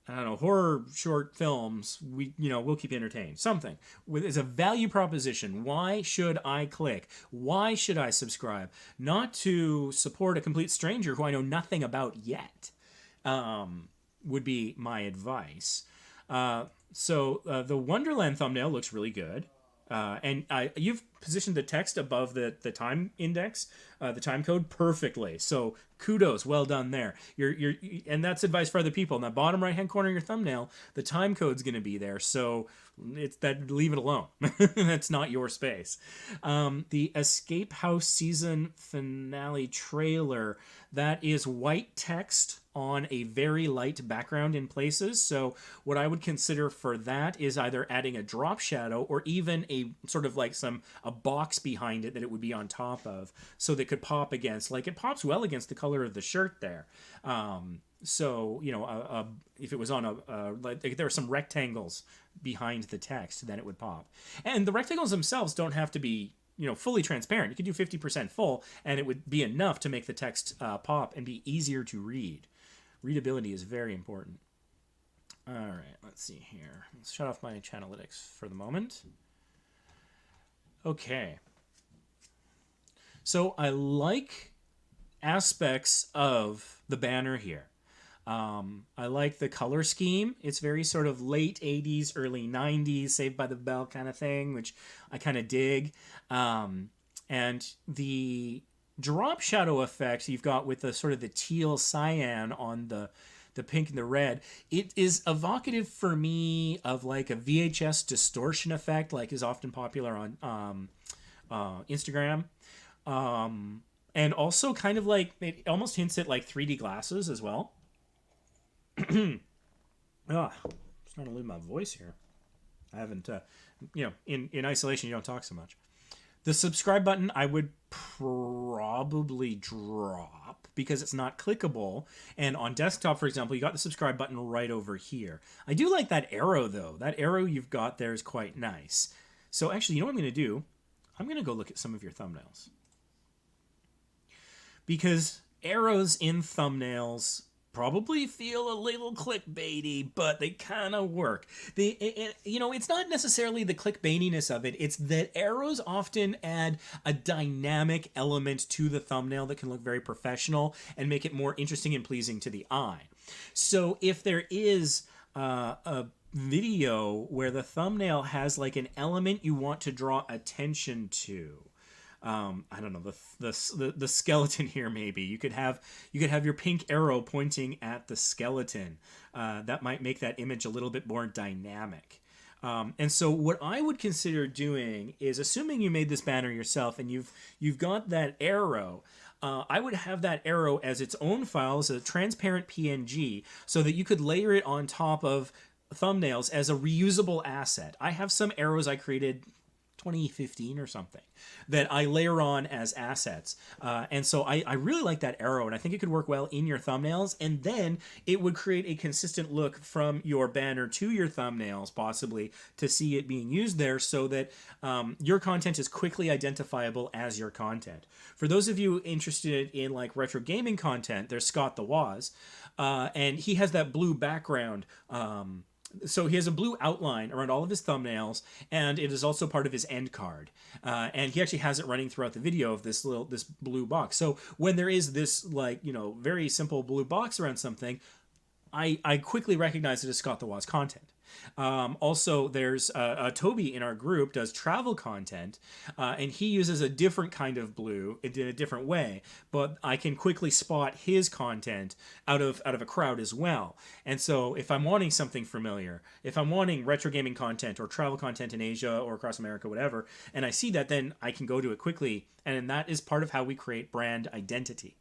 I don't know, horror short films, we'll keep you entertained. Something is a value proposition. Why should I click? Why should I subscribe? Not to support a complete stranger who I know nothing about yet, would be my advice. So the Wonderland thumbnail looks really good. And you've positioned the text above the time index, the time code perfectly. So kudos, well done there. And that's advice for other people. In the bottom right hand corner of your thumbnail, the time code's going to be there. So it's that, leave it alone. That's not your space. The Escape House season finale trailer, that is white text on a very light background in places. So what I would consider for that is either adding a drop shadow or even a sort of like a box behind it that it would be on top of, so that could pop against, like it pops well against the color of the shirt there. So, you know, if it was on like there are some rectangles behind the text, then it would pop. And the rectangles themselves don't have to be, you know, fully transparent. You could do 50% full and it would be enough to make the text pop and be easier to read. Readability is very important. All right, let's see here. Let's shut off my Chanalytics for the moment. Okay. So I like aspects of the banner here. I like the color scheme. It's very sort of late 80s, early 90s, Saved by the Bell kind of thing, which I kind of dig. And the drop shadow effect you've got with the sort of the teal cyan on the pink and the red, it is evocative for me of like a VHS distortion effect, like is often popular on Instagram. And also kind of like, it almost hints at like 3D glasses as well. I'm starting to lose my voice here. I haven't, you know, in isolation, you don't talk so much. The subscribe button, I would probably drop because it's not clickable. And on desktop, for example, you got the subscribe button right over here. I do like that arrow, though. That arrow you've got there is quite nice. So actually, you know what I'm going to do? I'm going to go look at some of your thumbnails. Because arrows in thumbnails probably feel a little clickbaity, but they kind of work. You know, it's not necessarily the clickbaitiness of it. It's that arrows often add a dynamic element to the thumbnail that can look very professional and make it more interesting and pleasing to the eye. So if there is a video where the thumbnail has like an element you want to draw attention to, I don't know, the skeleton here, maybe you could have your pink arrow pointing at the skeleton. That might make that image a little bit more dynamic. And so what I would consider doing is, assuming you made this banner yourself and you've got that arrow, I would have that arrow as its own file, as a transparent PNG, so that you could layer it on top of thumbnails as a reusable asset. I have some arrows I created 2015 or something that I layer on as assets. And so I really like that arrow, and I think it could work well in your thumbnails, and then it would create a consistent look from your banner to your thumbnails, possibly, to see it being used there, so that your content is quickly identifiable as your content. For those of you interested in like retro gaming content, there's Scott the Woz, and he has that blue background. So he has a blue outline around all of his thumbnails, and it is also part of his end card. And he actually has it running throughout the video of this blue box. So when there is this, like, you know, very simple blue box around something, I quickly recognize it as Scott the Woz content. Also, there's Toby in our group does travel content, and he uses a different kind of blue in a different way, but I can quickly spot his content out of a crowd as well. And so if I'm wanting something familiar, if I'm wanting retro gaming content or travel content in Asia or across America, whatever, and I see that, then I can go to it quickly, and that is part of how we create brand identity.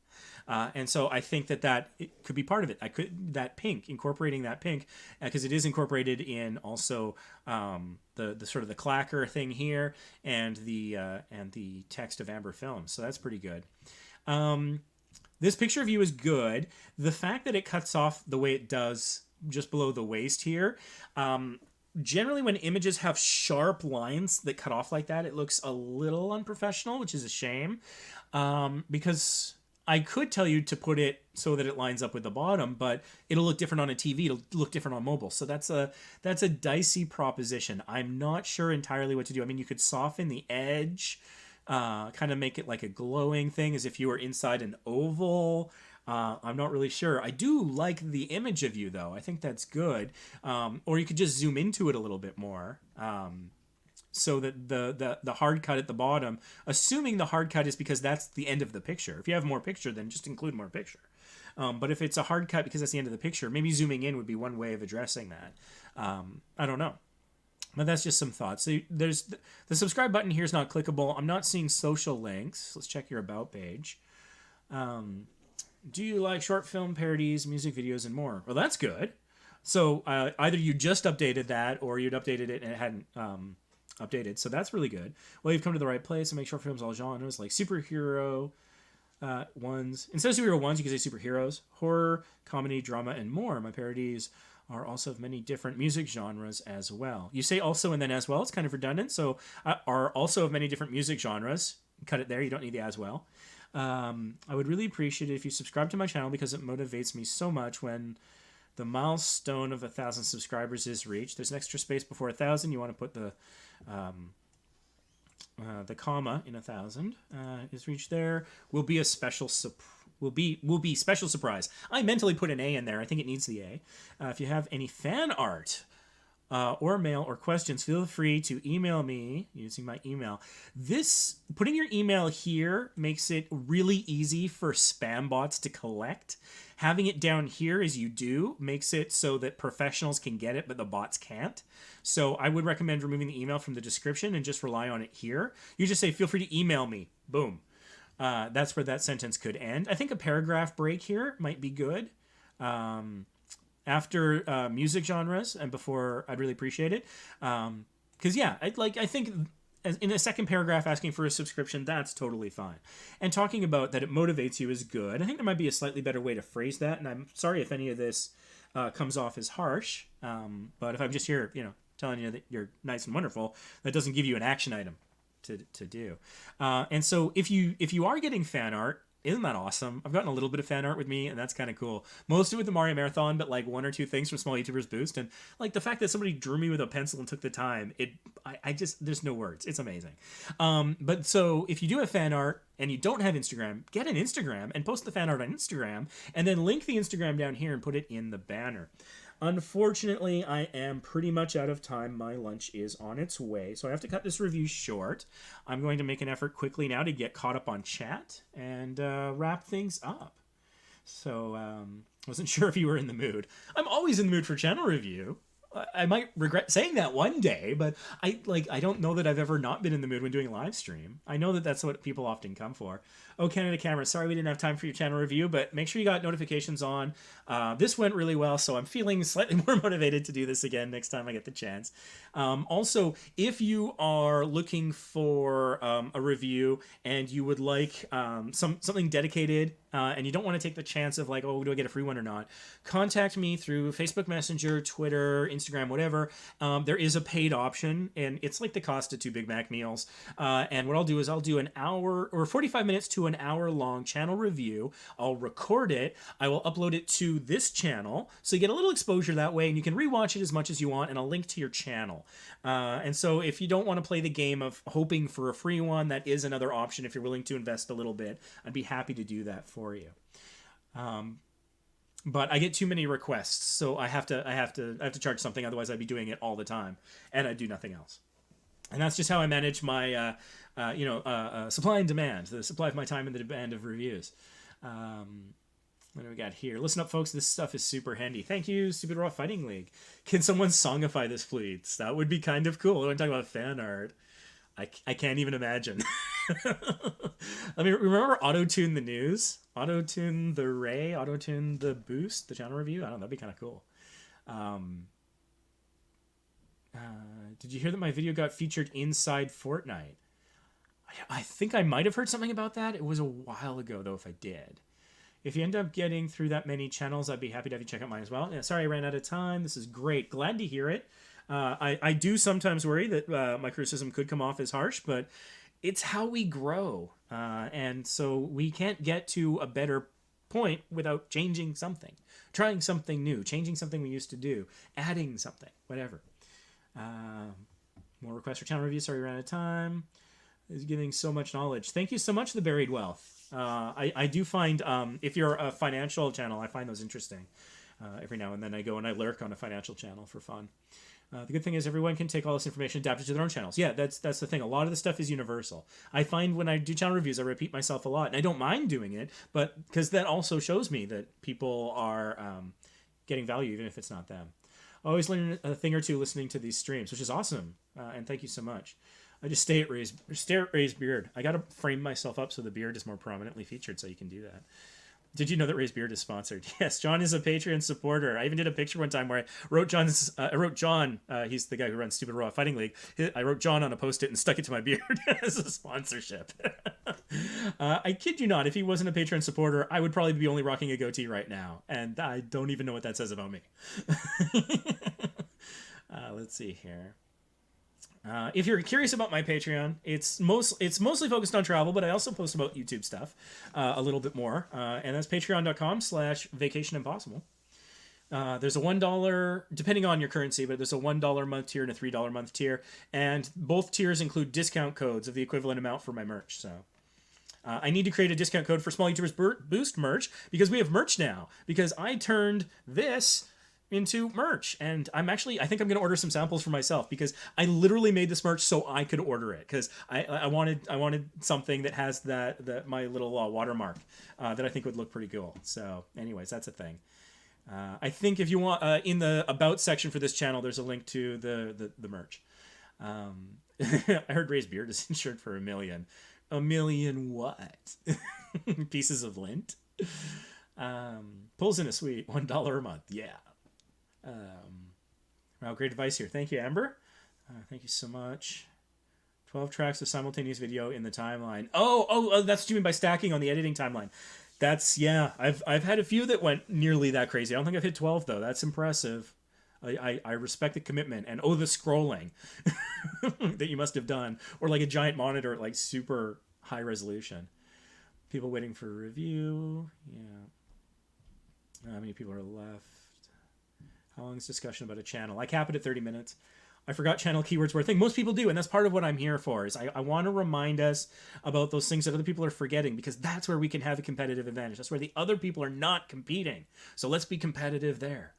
And so I think that it could be part of it. That pink, incorporating that pink, because it is incorporated in also the sort of the clacker thing here, and the text of Amber Films. So that's pretty good. This picture of you is good. The fact that it cuts off the way it does just below the waist here, generally when images have sharp lines that cut off like that, it looks a little unprofessional, which is a shame, because I could tell you to put it so that it lines up with the bottom, but it'll look different on a TV. It'll look different on mobile. So that's a dicey proposition. I'm not sure entirely what to do. I mean, you could soften the edge, kind of make it like a glowing thing as if you were inside an oval. I'm not really sure. I do like the image of you, though. I think that's good. Or you could just zoom into it a little bit more. so that the hard cut at the bottom, assuming the hard cut is because that's the end of the picture. If you have more picture, then just include more picture. But if it's a hard cut because that's the end of the picture, maybe zooming in would be one way of addressing that. I don't know. But that's just some thoughts. So there's the subscribe button here is not clickable. I'm not seeing social links. Let's check your about page. Do you like short film parodies, music videos, and more? Well, that's good. So either you just updated that or you'd updated it and it hadn't updated. So that's really good. Well, you've come to the right place. I make short films all genres, like superhero ones. Instead of superhero ones, you can say superheroes, horror, comedy, drama, and more. My parodies are also of many different music genres as well. You say also and then as well. It's kind of redundant. So are also of many different music genres. Cut it there. You don't need the as well. I would really appreciate it if you subscribe to my channel because it motivates me so much when the milestone of 1,000 subscribers is reached. There's an extra space before 1,000. You want to put the comma in 1,000 is reached there. Will be special surprise. I mentally put an A in there. I think it needs the A. If you have any fan art or mail or questions, feel free to email me using my email. Putting your email here makes it really easy for spam bots to collect. Having it down here as you do makes it so that professionals can get it, but the bots can't. So I would recommend removing the email from the description and just rely on it here. You just say, feel free to email me. Boom. That's where that sentence could end. I think a paragraph break here might be good. After music genres and before, I'd really appreciate it. Because yeah, I think in a second paragraph asking for a subscription, that's totally fine. And talking about that it motivates you is good. I think there might be a slightly better way to phrase that. And I'm sorry if any of this comes off as harsh. But if I'm just here, telling you that you're nice and wonderful, that doesn't give you an action item to do. And so if you are getting fan art, isn't that awesome? I've gotten a little bit of fan art with me, and that's kind of cool. Most of it with the Mario Marathon, but like one or two things from Small YouTubers Boost, and like the fact that somebody drew me with a pencil and took the time, I just, there's no words. It's amazing. But so if you do have fan art and you don't have Instagram, get an Instagram and post the fan art on Instagram, and then link the Instagram down here and put it in the banner. Unfortunately, I am pretty much out of time. My lunch is on its way, so I have to cut this review short. I'm going to make an effort quickly now to get caught up on chat and wrap things up. So, wasn't sure if you were in the mood. I'm always in the mood for channel review. I might regret saying that one day, but I don't know that I've ever not been in the mood when doing a live stream. I know that that's what people often come for. Oh, Canada Camera, sorry we didn't have time for your channel review, but make sure you got notifications on. This went really well, so I'm feeling slightly more motivated to do this again next time I get the chance. Also, if you are looking for a review and you would like something dedicated and you don't want to take the chance of like, oh, do I get a free one or not? Contact me through Facebook Messenger, Twitter, Instagram, whatever. There is a paid option, and it's like the cost of 2 Big Mac meals. And what I'll do is I'll do an hour or 45 minutes to an hour long channel review. I'll record it. I will upload it to this channel, so you get a little exposure that way, and you can rewatch it as much as you want, and I'll link to your channel. And so if you don't want to play the game of hoping for a free one, that is another option if you're willing to invest a little bit. I'd be happy to do that for you. But I get too many requests, so I have to charge something. Otherwise, I'd be doing it all the time, and I'd do nothing else. And that's just how I manage my, supply and demand, the supply of my time and the demand of reviews. What do we got here? Listen up, folks. This stuff is super handy. Thank you, Stupid Raw Fighting League. Can someone songify this, please? That would be kind of cool. When talking about fan art, I can't even imagine. I mean, remember Auto-Tune the News? Auto-Tune the Ray? Auto-Tune the Boost? The channel review? I don't know. That'd be kind of cool. Did you hear that my video got featured inside Fortnite? I think I might have heard something about that. It was a while ago, though, if I did. If you end up getting through that many channels, I'd be happy to have you check out mine as well. Yeah, sorry I ran out of time. This is great. Glad to hear it. I do sometimes worry that my criticism could come off as harsh, but it's how we grow. And so we can't get to a better point without changing something. Trying something new. Changing something we used to do. Adding something. Whatever. More requests for channel reviews. Sorry, we ran out of time. Is giving so much knowledge. Thank you so much, The Buried Wealth. I do find, if you're a financial channel, I find those interesting. Every now and then I go and I lurk on a financial channel for fun. The good thing is everyone can take all this information, adapt it to their own channels. Yeah, that's the thing. A lot of the stuff is universal. I find when I do channel reviews, I repeat myself a lot, and I don't mind doing it, but because that also shows me that people are getting value, even if it's not them. I always learn a thing or two listening to these streams, which is awesome, and thank you so much. I just stare at Ray's beard. I got to frame myself up so the beard is more prominently featured, so you can do that. Did you know that Ray's Beard is sponsored? Yes, John is a Patreon supporter. I even did a picture one time where I wrote John, he's the guy who runs Stupid Raw Fighting League. I wrote John on a Post-it and stuck it to my beard as a sponsorship. I kid you not, if he wasn't a Patreon supporter, I would probably be only rocking a goatee right now. And I don't even know what that says about me. Let's see here. If you're curious about my Patreon, it's mostly focused on travel, but I also post about YouTube stuff a little bit more, and that's patreon.com/vacationimpossible. There's a $1, depending on your currency, but there's a $1 month tier and a $3 month tier, and both tiers include discount codes of the equivalent amount for my merch. So I need to create a discount code for Small YouTubers Boost merch because we have merch now, because I turned this into merch, and I think I'm gonna order some samples for myself, because I literally made this merch so I could order it, because I wanted something that has that my little watermark that I think would look pretty cool. So anyways, that's a thing. I think if you want, in the about section for this channel, there's a link to the merch. I heard Ray's beard is insured for $1 million. $1 million what? Pieces of lint? Pulls in a sweet $1 a month. Yeah. Wow, great advice here. Thank you, Amber. Thank you so much. 12 tracks of simultaneous video in the timeline. Oh, that's what you mean by stacking on the editing timeline. That's, yeah, I've had a few that went nearly that crazy. I don't think I've hit 12 though. That's impressive. I respect the commitment, and the scrolling that you must have done, or like a giant monitor at like super high resolution. People waiting for a review. Yeah. How many people are left? How long is discussion about a channel? I cap it at 30 minutes. I forgot channel keywords were a thing. Most people do, and that's part of what I'm here for. Is I want to remind us about those things that other people are forgetting, because that's where we can have a competitive advantage. That's where the other people are not competing. So let's be competitive there,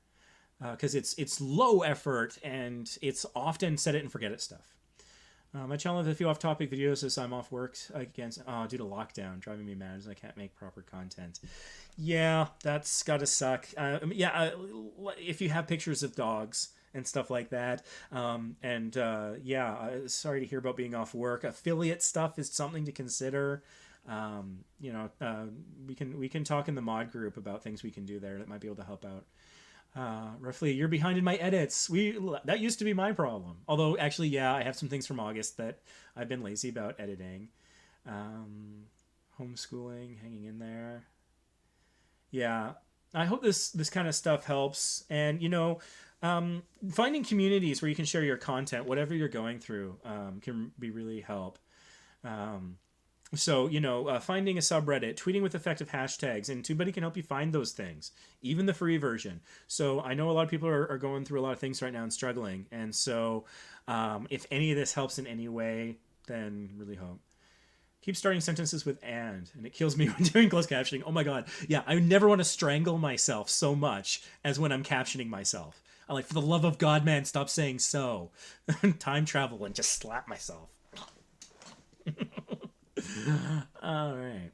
because it's low effort and it's often set it and forget it stuff. My channel has a few off-topic videos as I'm off work due to lockdown, driving me mad as I can't make proper content. Yeah, that's gotta suck. If you have pictures of dogs and stuff like that, sorry to hear about being off work. Affiliate stuff is something to consider. We can talk in the mod group about things we can do there that might be able to help out. Roughly a year behind in my edits. That used to be my problem. Although, actually, yeah, I have some things from August that I've been lazy about editing. Homeschooling, hanging in there. Yeah, I hope this kind of stuff helps. And, finding communities where you can share your content, whatever you're going through, can be really help. So, finding a subreddit, tweeting with effective hashtags, and TubeBuddy can help you find those things, even the free version. So I know a lot of people are going through a lot of things right now and struggling. And so if any of this helps in any way, then really hope. Keep starting sentences with and it kills me when doing closed captioning. Oh my God. Yeah, I never want to strangle myself so much as when I'm captioning myself. I'm like, for the love of God, man, stop saying so. Time travel and just slap myself. All right.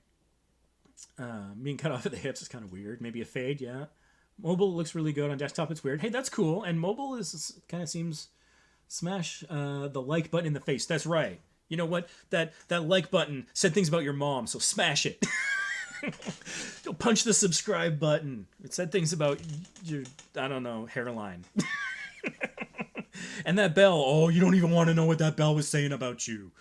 Being cut off at the hips is kind of weird. Maybe a fade, yeah. Mobile looks really good. On desktop, it's weird. Hey, that's cool. And mobile is kind of seems smash the like button in the face. That's right. You know what? That like button said things about your mom, so smash it. Don't punch the subscribe button. It said things about your, I don't know, hairline. And that bell. Oh, you don't even want to know what that bell was saying about you.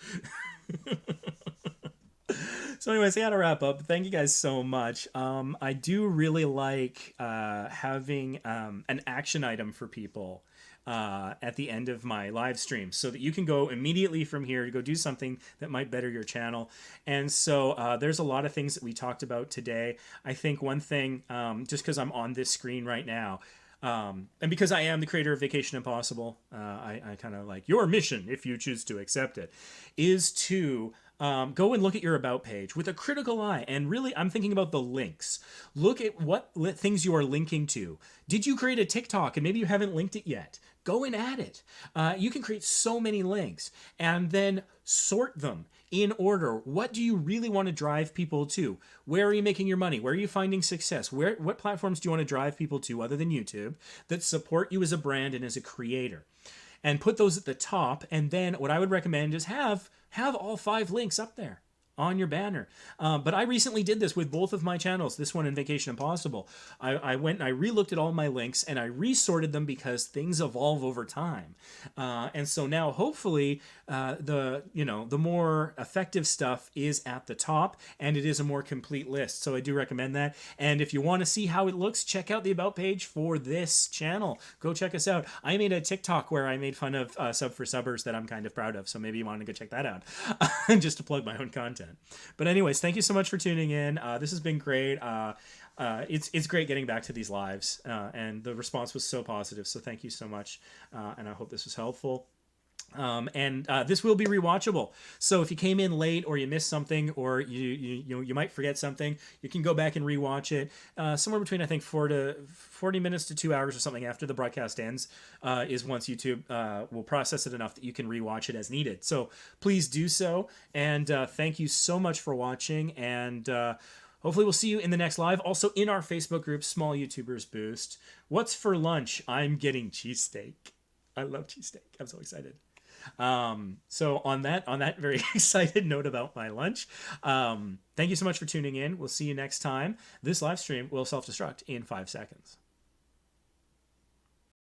So anyways, I gotta wrap up. Thank you guys so much. I do really like having an action item for people at the end of my live stream, so that you can go immediately from here to go do something that might better your channel. And so there's a lot of things that we talked about today. I think one thing, just because I'm on this screen right now, and because I am the creator of Vacation Impossible, I kind of like your mission, if you choose to accept it, is to go and look at your about page with a critical eye. And really, I'm thinking about the links. Look at what things you are linking to. Did you create a TikTok and maybe you haven't linked it yet? Go and add it. You can create so many links and then sort them in order. What do you really want to drive people to? Where are you making your money? Where are you finding success? What platforms do you want to drive people to other than YouTube that support you as a brand and as a creator? And put those at the top. And then what I would recommend is have all 5 links up there on your banner. But I recently did this with both of my channels, this one and Vacation Impossible. I went and I re-looked at all my links and I resorted them because things evolve over time. And so now hopefully the more effective stuff is at the top and it is a more complete list. So I do recommend that. And if you want to see how it looks, check out the about page for this channel. Go check us out. I made a TikTok where I made fun of Sub for Subbers that I'm kind of proud of. So maybe you want to go check that out just to plug my own content. But anyways, thank you so much for tuning in. This has been great. It's great getting back to these lives, and the response was so positive. So thank you so much, and I hope this was helpful. This will be rewatchable. So if you came in late or you missed something or you might forget something, you can go back and rewatch it. Somewhere between I think 40 minutes to 2 hours or something after the broadcast ends is once YouTube will process it enough that you can rewatch it as needed. So please do so. And thank you so much for watching. And hopefully we'll see you in the next live. Also in our Facebook group, Small YouTubers Boost. What's for lunch? I'm getting cheesesteak. I love cheesesteak. I'm so excited. So on that very excited note about my lunch, thank you so much for tuning in. We'll see you next time. This live stream will self-destruct in 5 seconds.